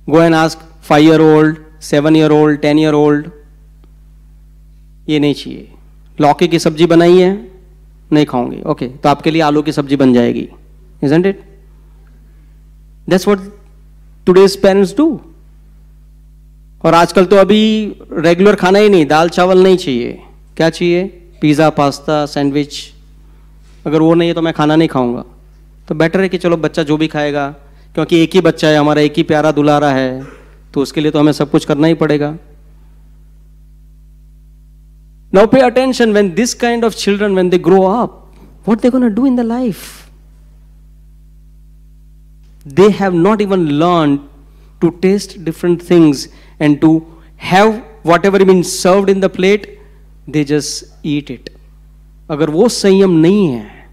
Go and ask 5-year-old, 7-year-old, 10-year-old. ये नहीं चाहिए. लौकी की सब्जी बनाई है, नहीं खाऊंगी. ओके, तो आपके लिए आलू की सब्जी बन जाएगी. Isn't it? That's what today's parents do. और आजकल तो अभी रेगुलर खाना ही नहीं, दाल चावल नहीं चाहिए. क्या चाहिए? Pizza, pasta, sandwich. अगर वो नहीं है तो मैं खाना नहीं खाऊंगा. तो बेटर है कि चलो बच्चा जो भी खाएगा, क्योंकि एक ही बच्चा है हमारा, एक ही प्यारा दुलारा है, तो उसके लिए तो हमें सब कुछ करना ही पड़ेगा. Now pay attention, when this kind of children, when they grow up, what they're going to do in their life? They have not even learned to taste different things and to have whatever been served in the plate, they just eat it. अगर वो संयम नहीं है,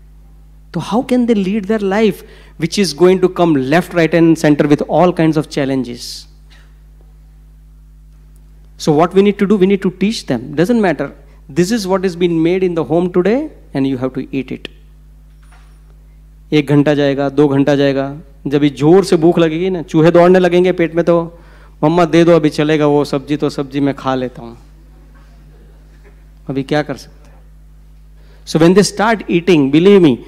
तो how can they lead their life, which is going to come left, right and center with all kinds of challenges? So what we need to do, we need to teach them. Doesn't matter. This is what is being made in the home today and you have to eat it. 1 घंटा जाएगा, 2 घंटा जाएगा, जब भी जोर से भूख लगेगी ना, चूहे दौड़ने लगेंगे पेट में, तो मम्मा दे दो, अभी चलेगा वो सब्जी, तो सब्जी मैं खा लेता हूँ, अभी क्या कर सकते हैं. So when they start eating, believe me,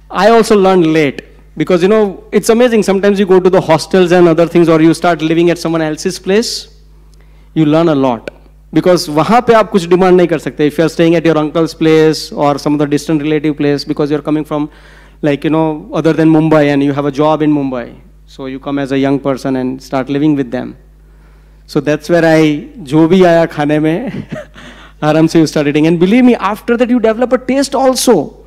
I also learned late, because it's amazing. Sometimes you go to the hostels and other things, or you start living at someone else's place, you learn a lot. Because वहाँ पे आप कुछ demand नहीं कर सकते. If you are staying at your uncle's place or some other distant relative place, because you are coming from other than Mumbai, and you have a job in Mumbai, so you come as a young person and start living with them. So that's where जो भी आया खाने में आराम से you start eating. And believe me, after that you develop a taste also.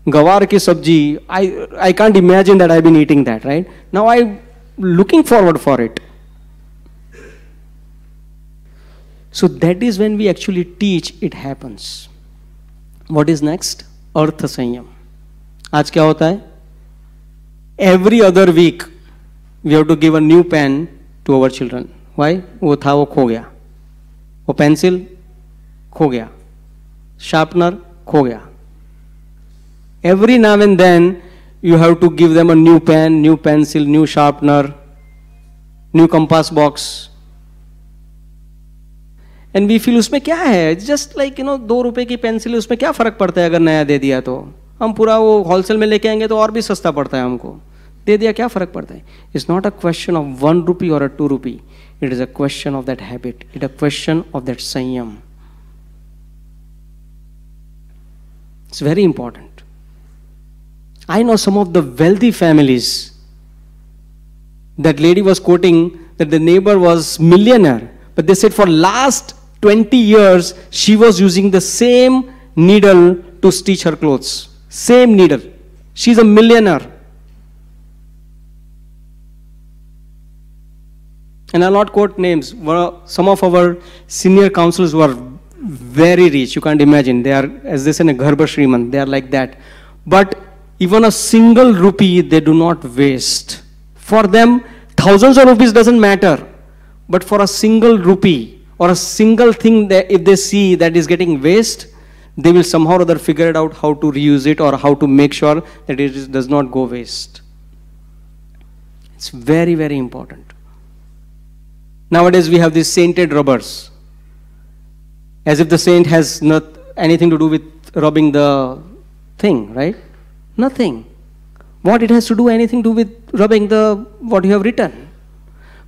गवार की सब्जी, I can't imagine that I've been eating that, right? Now I'm looking forward for it. So that is when we actually teach, it happens. What is next? अर्थ संयम. आज क्या होता है? Every other week we have to give a new pen to our children. Why? वो था, वो खो गया, वो पेंसिल खो गया, शार्पनर खो गया. Every now and then you have to give them a new pen, new pencil, new sharpener, new compass box. And we feel उसमें क्या है? Just like 2 रुपए की पेंसिल, उसमें क्या फर्क पड़ता है अगर नया दे दिया तो? हम पूरा वो होलसेल में लेके आएंगे तो और भी सस्ता पड़ता है हमको. दे दिया, क्या फर्क पड़ता है? It's not a question of 1 rupee or a 2 rupee. It is a question of that habit. It is a question of that sanyam. It's very important. I know some of the wealthy families. That lady was quoting that the neighbor was millionaire, but they said for last 20 years she was using the same needle to stitch her clothes. Same needle. She's a millionaire. And I'll not quote names. Some of our senior counselors were very rich. You can't imagine. They are, as they say, a Gharba Shriman. They are like that. But even a single rupee they do not waste. For them, thousands of rupees doesn't matter. But for a single rupee or a single thing that if they see that is getting waste, they will somehow or other figure it out how to reuse it or how to make sure that it does not go waste. It's very, very important. Nowadays we have these sainted rubbers. As if the saint has not anything to do with rubbing the thing, right? Nothing. What it has to do anything to do with rubbing the what you have written.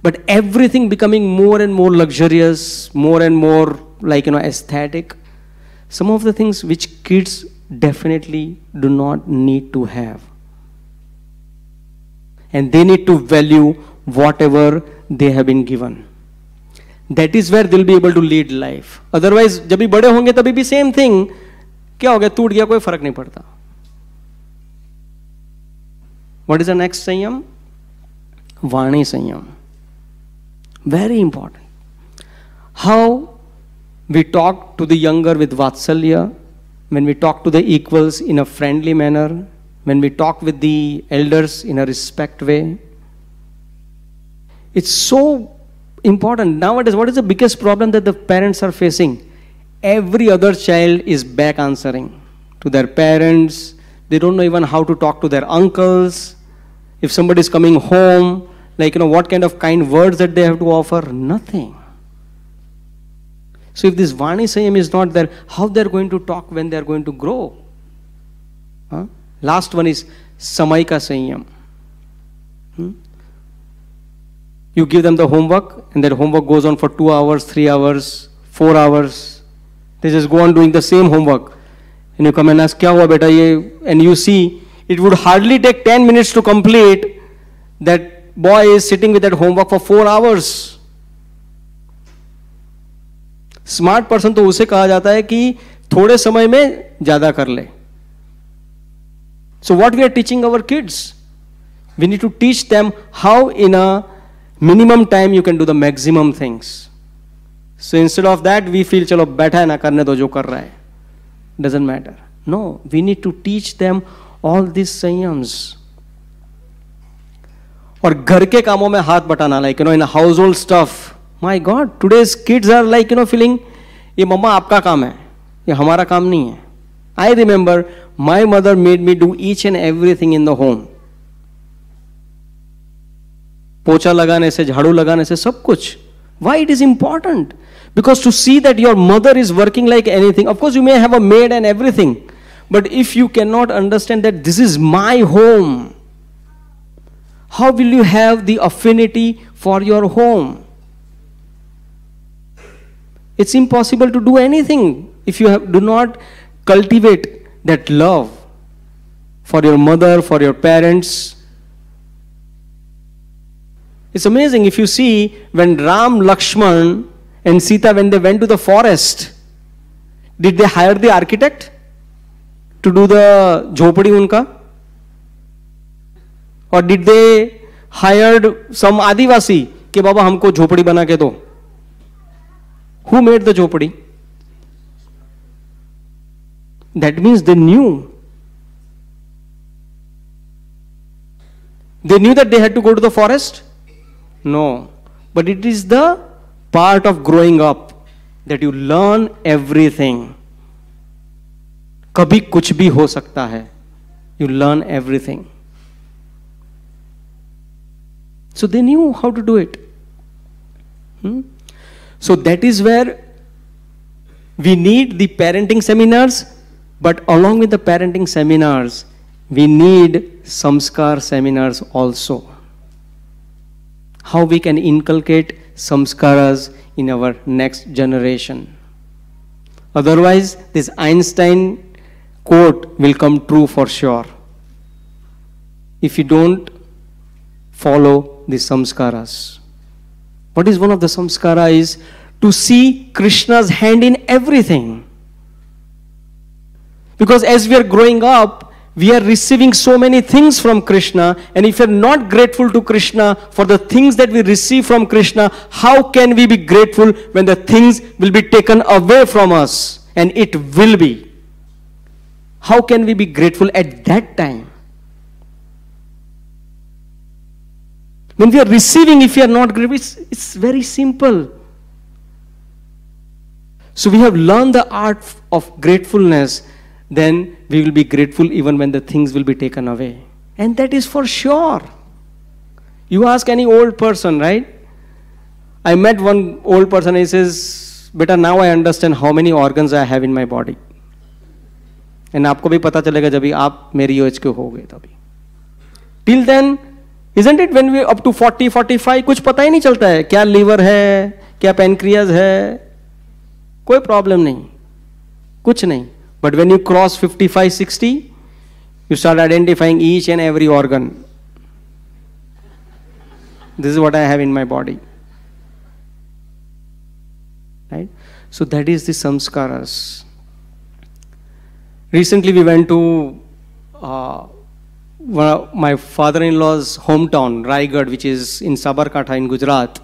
But everything becoming more and more luxurious, more and more aesthetic. Some of the things which kids definitely do not need to have. And they need to value whatever they have been given. That is where they'll be able to lead life. Otherwise, जब भी बड़े होंगे तभी भी same thing. क्या हो गया? टूट गया, कोई फर्क नहीं पड़ता. What is the next संयम? वाणी संयम. Very important. How we talk to the younger with vatsalya, when we talk to the equals in a friendly manner, when we talk with the elders in a respect way. It's so important. Nowadays, what is the biggest problem that the parents are facing? Every other child is back answering to their parents. They don't know even how to talk to their uncles. If somebody is coming home, what kind of kind words that they have to offer? Nothing. So if this Vani Sanyam is not there, how they are going to talk when they are going to grow? Last one is Samaika Sanyam. You give them the homework, and that homework goes on for 2 hours, 3 hours, 4 hours. They just go on doing the same homework. And you come and ask, kya hua beta ye? And you see, it would hardly take 10 minutes to complete. That boy is sitting with that homework for 4 hours. Smart person तो उसे कहा जाता है कि थोड़े समय में ज़्यादा कर ले. So what we are teaching our kids? We need to teach them how in a minimum time you can do the maximum things. So instead of that we feel चलो बैठा है ना करने दो जो कर रहा है. Doesn't matter. No, we need to teach them all these संयम्स. और घर के कामों में हाथ बटाना, in household stuff. My God, today's kids are feeling, ये मम्मा आपका काम है, ये हमारा काम नहीं है. I remember my mother made me do each and everything in the home. पोछा लगाने से, झाड़ू लगाने से, सब कुछ. Why it is important? Because to see that your mother is working like anything. Of course, you may have a maid and everything, but if you cannot understand that this is my home, how will you have the affinity for your home? It's impossible to do anything if you do not cultivate that love for your mother, for your parents. It's amazing if you see when Ram, Lakshman and Sita, when they went to the forest, did they hire the architect to do the jhopadi unka? Or did they hired some Adivasi कि बाबा हमको झोपड़ी बना के दो? Who made the jhopadi? That means they knew. They knew that they had to go to the forest? No. But it is the part of growing up that you learn everything. कभी कुछ भी हो सकता है. You learn everything. So they knew how to do it. So that is where we need the parenting seminars, but along with the parenting seminars, we need samskar seminars also. How we can inculcate samskaras in our next generation. Otherwise, this Einstein quote will come true for sure. If you don't follow the samskaras. What is one of the samskara is to see Krishna's hand in everything. Because as we are growing up, we are receiving so many things from Krishna, and if we are not grateful to Krishna for the things that we receive from Krishna, how can we be grateful when the things will be taken away from us? And it will be. How can we be grateful at that time? When we are receiving, if we are not grateful, it's very simple. So we have learned the art of gratefulness, then we will be grateful even when the things will be taken away. And that is for sure. You ask any old person, right? I met one old person and he says, "Beta, now I understand how many organs I have in my body." And आपको भी पता चलेगा जब आप मेरी as के होगे तभी. Till then, isn't it when we up to 40, 45, कुछ पता ही नहीं चलता है क्या लीवर है, क्या पेनक्रियाज है, कोई प्रॉब्लम नहीं, कुछ नहीं. But when you cross 55, 60, you start identifying each and every organ. This is what I have in my body. Right? So that is the samskaras. Recently we went to my father-in-law's hometown, Raigad, which is in Sabarkantha in Gujarat.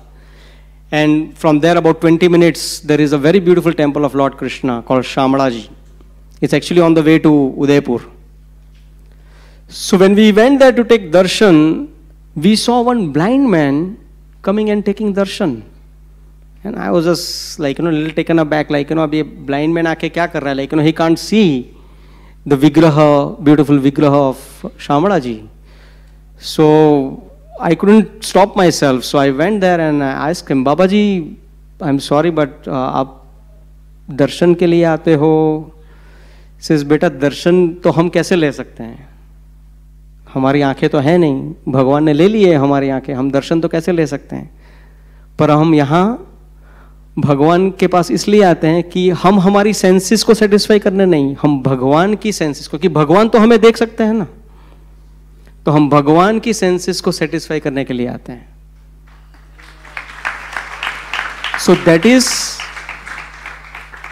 And from there about 20 minutes, there is a very beautiful temple of Lord Krishna called Shamalaji. It's actually on the way to Udaipur. So when we went there to take darshan, we saw one blind man coming and taking darshan. And I was just like, a little taken aback, like, abhi blind man aake kya kar raha hai? Like, he can't see the vigraha, beautiful vigraha of Shamalaji. So I couldn't stop myself. So I went there and I asked him, "Babaji, I'm sorry, but aap darshan ke liye aate ho?" He says, "बेटा दर्शन तो हम कैसे ले सकते हैं? हमारी आंखें तो है नहीं, भगवान ने ले लिए हमारी आंखें, हम दर्शन तो कैसे ले सकते हैं? पर हम यहाँ भगवान के पास इसलिए आते हैं कि हम हमारी सेंसेस को सेटिस्फाई करने नहीं, हम भगवान की सेंसेस को, कि भगवान तो हमें देख सकते हैं ना, तो हम भगवान की सेंसेस को सेटिस्फाई करने के लिए आते हैं." So that is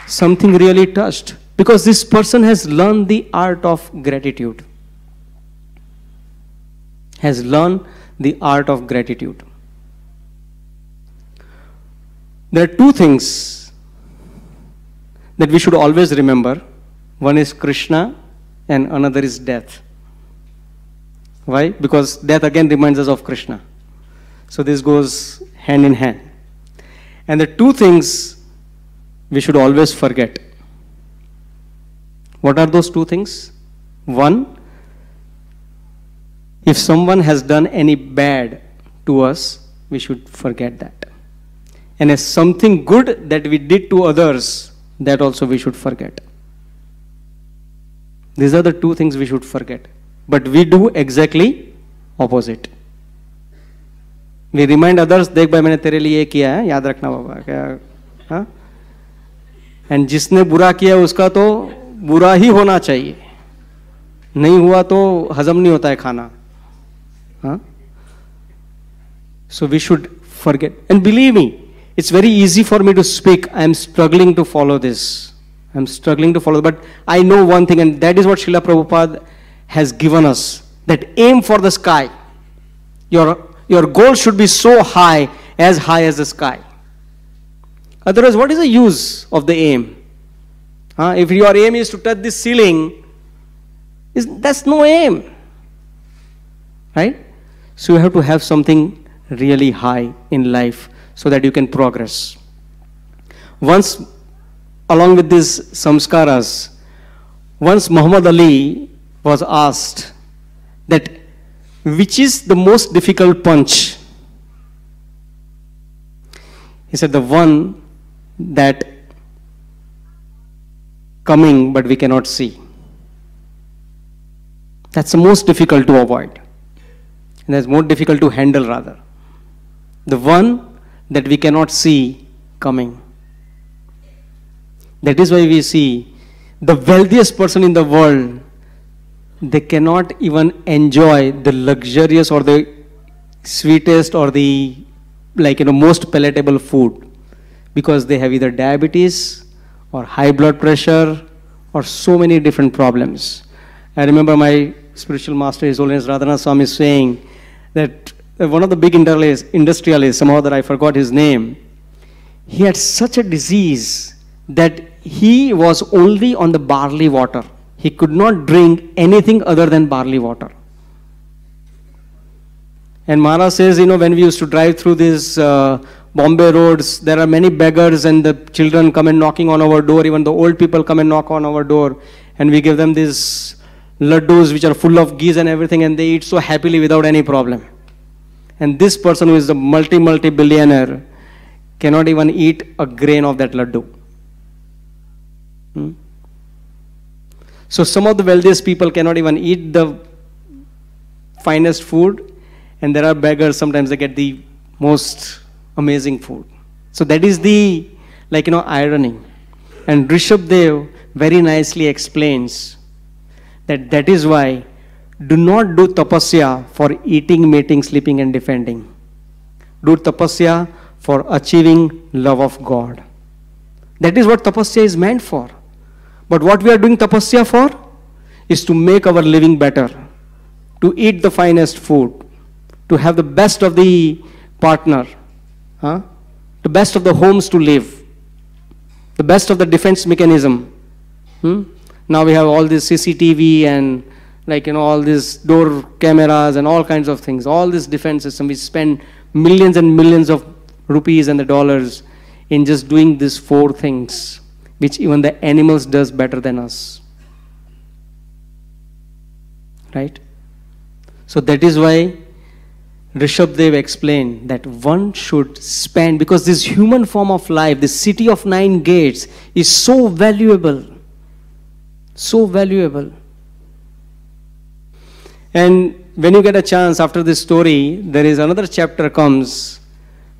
something really touched. Because this person has learned the art of gratitude. Has learned the art of gratitude. There are two things that we should always remember. One is Krishna and another is death. Why? Because death again reminds us of Krishna. So this goes hand in hand. And the two things we should always forget. What are those two things? One, if someone has done any bad to us, we should forget that. And as something good that we did to others, that also we should forget. These are the two things we should forget. But we do exactly opposite. We remind others, देख भाई मैंने तेरे लिए किया है, याद रखना बाबा क्या, हाँ? And जिसने बुरा किया उसका तो बुरा ही होना चाहिए. नहीं हुआ तो हजम नहीं होता है खाना. हाँ? So we should forget. And believe me, it's very easy for me to speak. I am struggling to follow this. I'm struggling to follow. But I know one thing, and that is what Srila Prabhupada has given us. That aim for the sky. Your goal should be so high as the sky. Otherwise, what is the use of the aim? If your aim is to touch the ceiling, that's no aim. Right? So you have to have something really high in life so that you can progress. Once, along with these samskaras, once Muhammad Ali was asked that which is the most difficult punch? He said the one that coming but we cannot see. That's the most difficult to avoid. And that's more difficult to handle rather. The one that we cannot see coming. That is why we see the wealthiest person in the world, they cannot even enjoy the luxurious or the sweetest or the most palatable food because they have either diabetes or high blood pressure or so many different problems. I remember my spiritual master, His Holiness Radhanath Swami, saying that one of the big industrialists, somehow that I forgot his name, he had such a disease that he was only on the barley water. He could not drink anything other than barley water. And Maharaj says, when we used to drive through these Bombay roads, there are many beggars and the children come and knocking on our door, even the old people come and knock on our door, and we give them these laddus which are full of ghee and everything, and they eat so happily without any problem. And this person who is the multi-billionaire cannot even eat a grain of that laddu. So some of the wealthiest people cannot even eat the finest food, and there are beggars, sometimes they get the most amazing food. So that is the, irony. And Rishabdev very nicely explains that is why do not do tapasya for eating, mating, sleeping and defending. Do tapasya for achieving love of God. That is what tapasya is meant for. But what we are doing tapasya for is to make our living better, to eat the finest food, to have the best of the partner, the best of the homes to live, the best of the defense mechanism. Now we have all this CCTV and all these door cameras and all kinds of things, all this defense system. We spend millions and millions of rupees and the dollars in just doing these four things, which even the animals does better than us. Right? So that is why Rishabdev explained that one should spend, because this human form of life, this city of 9 gates is so valuable. So valuable. And when you get a chance after this story, there is another chapter comes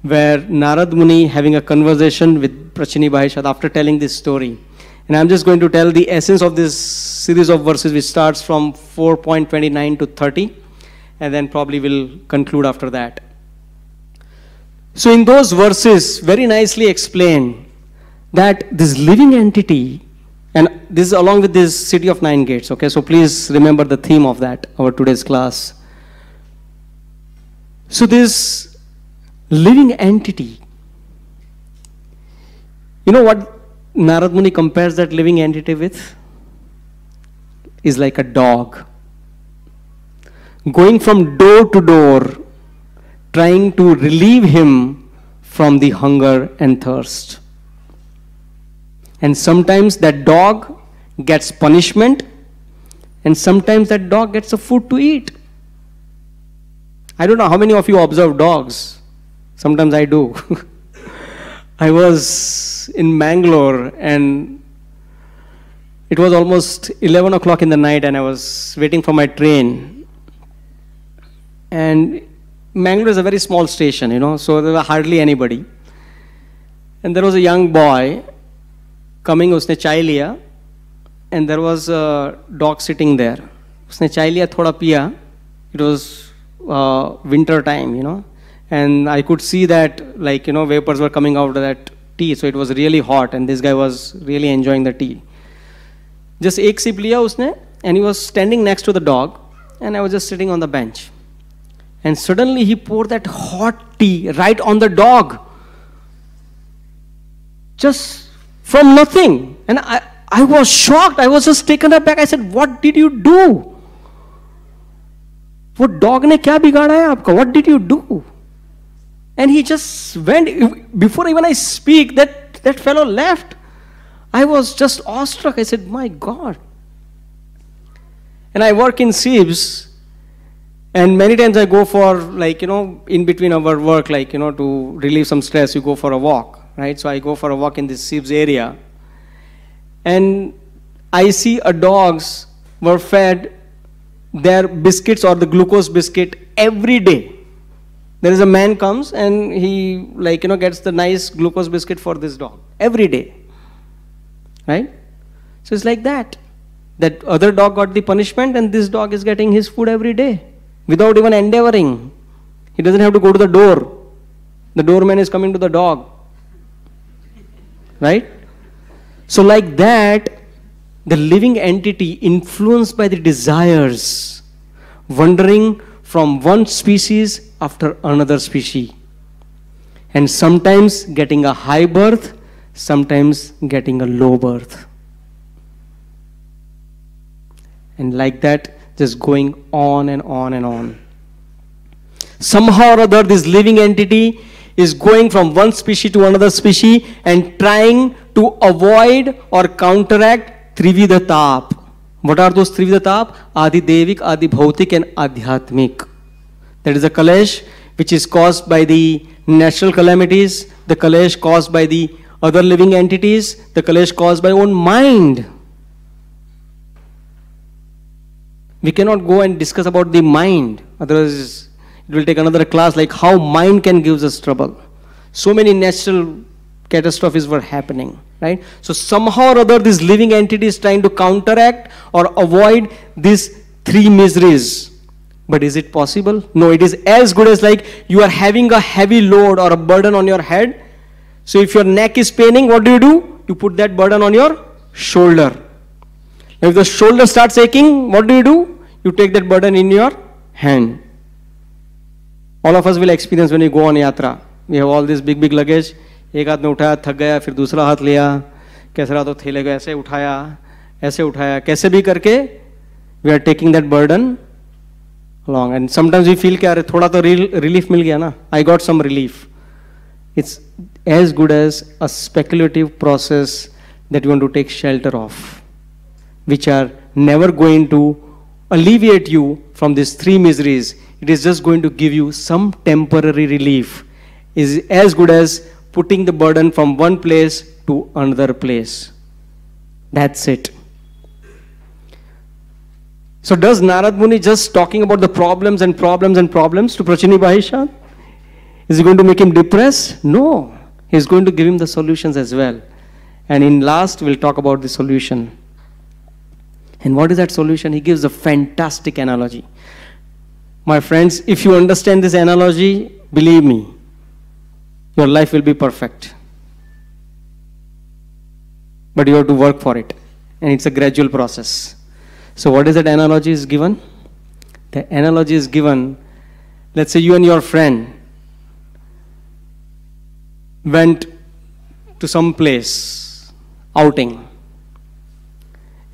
where Narad Muni having a conversation with Prachini Bahishad after telling this story. And I'm just going to tell the essence of this series of verses, which starts from 4.29 to 30, and then probably will conclude after that. So in those verses, very nicely explain that this living entity, and this is along with this city of 9 gates, okay? So please remember the theme of that, our today's class. So this living entity, you know what Narad Muni compares that living entity with? Is like a dog going from door to door, trying to relieve him from the hunger and thirst. And sometimes that dog gets punishment, And sometimes that dog gets a food to eat. I don't know how many of you observe dogs. Sometimes I do. I was in Mangalore and it was almost 11 o'clock in the night and I was waiting for my train. And Mangalore is a very small station, so there was hardly anybody. And there was a young boy coming, usne chai liya, and there was a dog sitting there. Usne chai liya, thoda piya. It was winter time, and I could see that, vapors were coming out of that tea, so it was really hot, and this guy was really enjoying the tea. Just ek sip liya usne, and he was standing next to the dog, and I was just sitting on the bench. And suddenly he poured that hot tea right on the dog. Just from nothing. And I was shocked. I was just taken aback. I said, what did you do? What dog ne kya bigada hai aapka? What did you do? And he just went. Before even I speak, that fellow left. I was just awestruck. I said, my God. And I work in Sibs. And many times I go for, in between our work, to relieve some stress, you go for a walk, right? So I go for a walk in this Sibs area. And I see dogs were fed their biscuits or the glucose biscuit every day. There is a man comes and he, gets the nice glucose biscuit for this dog every day, right? So it's like that. That other dog got the punishment and this dog is getting his food every day. Without even endeavoring. He doesn't have to go to the door. The doorman is coming to the dog. Right? So like that, the living entity influenced by the desires, wandering from one species after another species. And sometimes getting a high birth, sometimes getting a low birth. And like that, just going on and on and on. Somehow or other, this living entity is going from one species to another species and trying to avoid or counteract Trividha Tap. What are those Trividha Tap? Adi Devik, Adi Bhautik and Adhyatmik. That is a kalesh which is caused by the natural calamities, the kalesh caused by the other living entities, the kalesh caused by own mind. We cannot go and discuss about the mind. Otherwise, it will take another class, like how mind can give us trouble. So many natural catastrophes were happening, right? So somehow or other, this living entity is trying to counteract or avoid these three miseries. But is it possible? No, it is as good as like you are having a heavy load or a burden on your head. So if your neck is paining, what do? You put that burden on your shoulder. If the shoulder starts aching, what do? You take that burden in your hand. All of us will experience when we go on yatra. We have all this big luggage. एक हाथ में उठाया, थक गया, फिर दूसरा हाथ लिया, कैसे रहा तो थैले को ऐसे उठाया, कैसे भी करके we are taking that burden along. And sometimes we feel कि अरे थोड़ा तो relief मिल गया ना. I got some relief. It's as good as a speculative process that you want to take shelter of, which are never going to alleviate you from these three miseries. It is just going to give you some temporary relief. Is as good as putting the burden from one place to another place. That's it. So does Narad Muni just talking about the problems to Prachini Bahisha? Is he going to make him depressed? No. He is going to give him the solutions as well. And in last, we'll talk about the solution. And what is that solution? He gives a fantastic analogy. My friends, if you understand this analogy, believe me, your life will be perfect. But you have to work for it. And it's a gradual process. So what is that analogy is given? The analogy is given, let's say you and your friend went to some place, outing.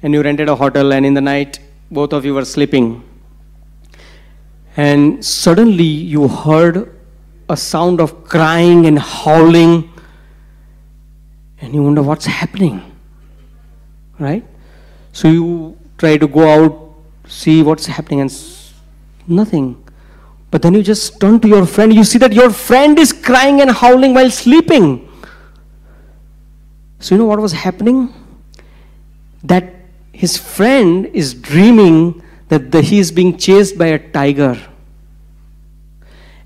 And you rented a hotel, and in the night, both of you were sleeping. And suddenly you heard a sound of crying and howling. And you wonder what's happening, right? So you try to go out see what's happening, and nothing. But then you just turn to your friend, you see that your friend is crying and howling while sleeping. So you know what was happening? That his friend is dreaming that he is being chased by a tiger.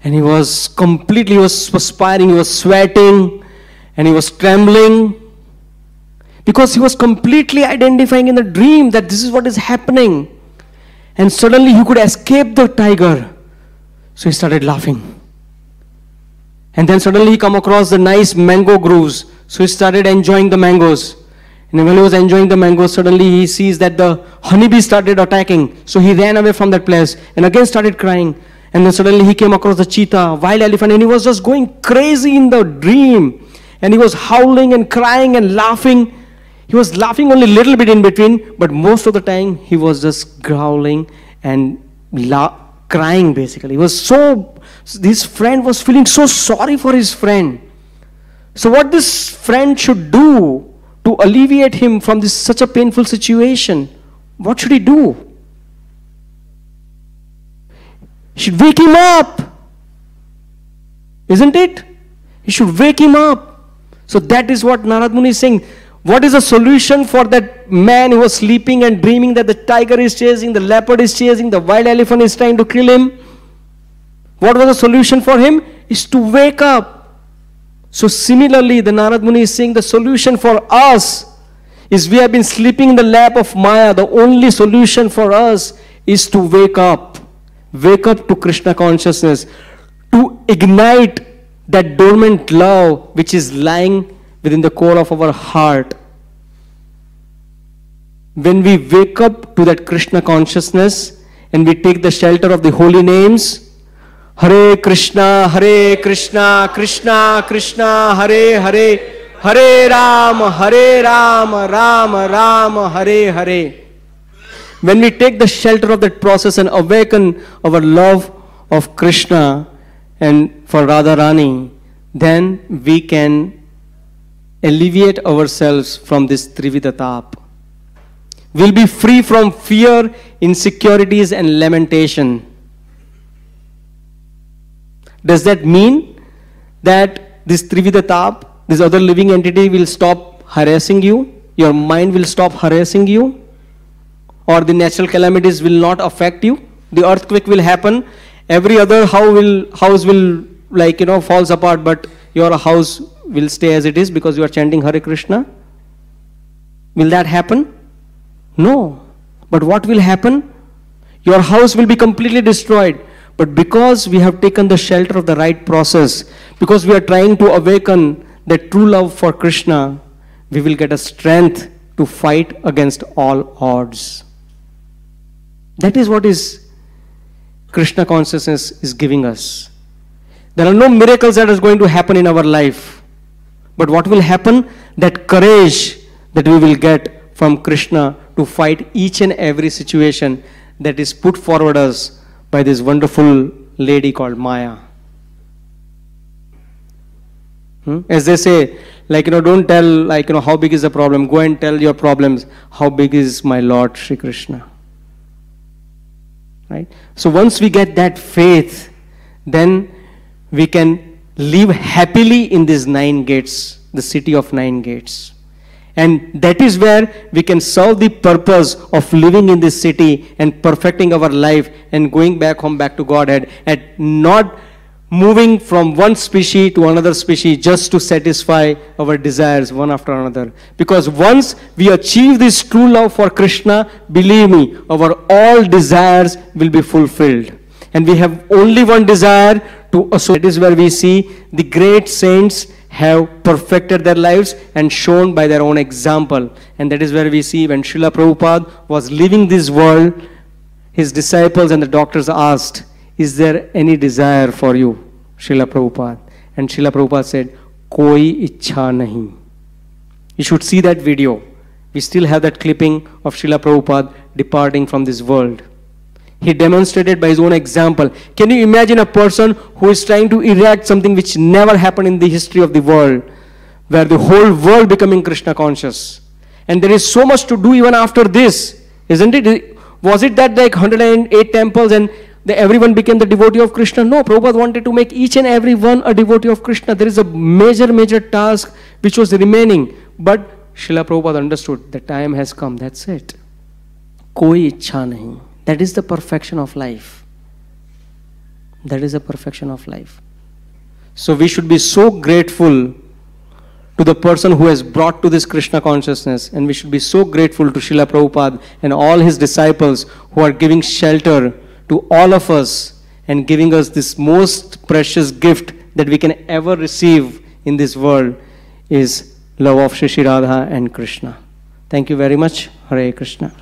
And he was perspiring, he was sweating, and he was trembling. Because he was completely identifying in the dream that this is what is happening. And suddenly he could escape the tiger. So he started laughing. And then suddenly he come across the nice mango groves. So he started enjoying the mangoes. And when he was enjoying the mangoes, suddenly he sees that the honeybee started attacking. So he ran away from that place and again started crying. And then suddenly he came across the cheetah, wild elephant, and he was just going crazy in the dream. And he was howling and crying and laughing. He was laughing only a little bit in between, but most of the time he was just growling and crying basically. His friend was feeling so sorry for his friend. So what this friend should do to alleviate him from such a painful situation, what should he do? He should wake him up. Isn't it? He should wake him up. So that is what Narad Muni is saying. What is the solution for that man who was sleeping and dreaming that the tiger is chasing, the leopard is chasing, the wild elephant is trying to kill him? What was the solution for him? Is to wake up. So similarly, the Narad Muni is saying the solution for us is we have been sleeping in the lap of Maya. The only solution for us is to wake up. Wake up to Krishna consciousness. To ignite that dormant love which is lying within the core of our heart. When we wake up to that Krishna consciousness and we take the shelter of the holy names, Hare Krishna, Krishna Krishna, Hare Hare, Hare Ram, Ram Ram, Hare Hare. When we take the shelter of that process and awaken our love of Krishna and for Radharani, then we can alleviate ourselves from this Trivida Tap. We'll be free from fear, insecurities and lamentation. Does that mean that this Trivida Tap, this other living entity will stop harassing you? Your mind will stop harassing you? Or the natural calamities will not affect you? The earthquake will happen. Every other house will falls apart, but your house will stay as it is because you are chanting Hare Krishna. Will that happen? No. But what will happen? Your house will be completely destroyed. But because we have taken the shelter of the right process, because we are trying to awaken that true love for Krishna, we will get a strength to fight against all odds. That is what is Krishna consciousness is giving us. There are no miracles that is going to happen in our life. But what will happen? That courage that we will get from Krishna to fight each and every situation that is put forward us by this wonderful lady called Maya. As they say, don't tell, how big is the problem. Go and tell your problems. How big is my Lord Shri Krishna? Right? So once we get that faith, then we can live happily in these 9 gates, the city of 9 gates. And that is where we can serve the purpose of living in this city and perfecting our life and going back home, back to Godhead, and not moving from one species to another species just to satisfy our desires one after another. Because once we achieve this true love for Krishna, believe me, our all desires will be fulfilled. And we have only one desire to associate. That is where we see the great saints have perfected their lives and shown by their own example. And that is where we see when Srila Prabhupada was leaving this world, his disciples and the doctors asked, is there any desire for you, Srila Prabhupada? And Srila Prabhupada said, Koi ichha nahi. You should see that video. We still have that clipping of Srila Prabhupada departing from this world. He demonstrated by his own example. Can you imagine a person who is trying to enact something which never happened in the history of the world, where the whole world becoming Krishna conscious? And there is so much to do even after this, isn't it? Was it that like 108 temples and everyone became the devotee of Krishna? No, Prabhupada wanted to make each and every one a devotee of Krishna. There is a major task which was remaining. But Srila Prabhupada understood the time has come. That's it. Koi ichha nahi. That is the perfection of life. That is the perfection of life. So we should be so grateful to the person who has brought to this Krishna consciousness, and we should be so grateful to Srila Prabhupada and all his disciples who are giving shelter to all of us and giving us this most precious gift that we can ever receive in this world is love of Shri Radha and Krishna. Thank you very much. Hare Krishna.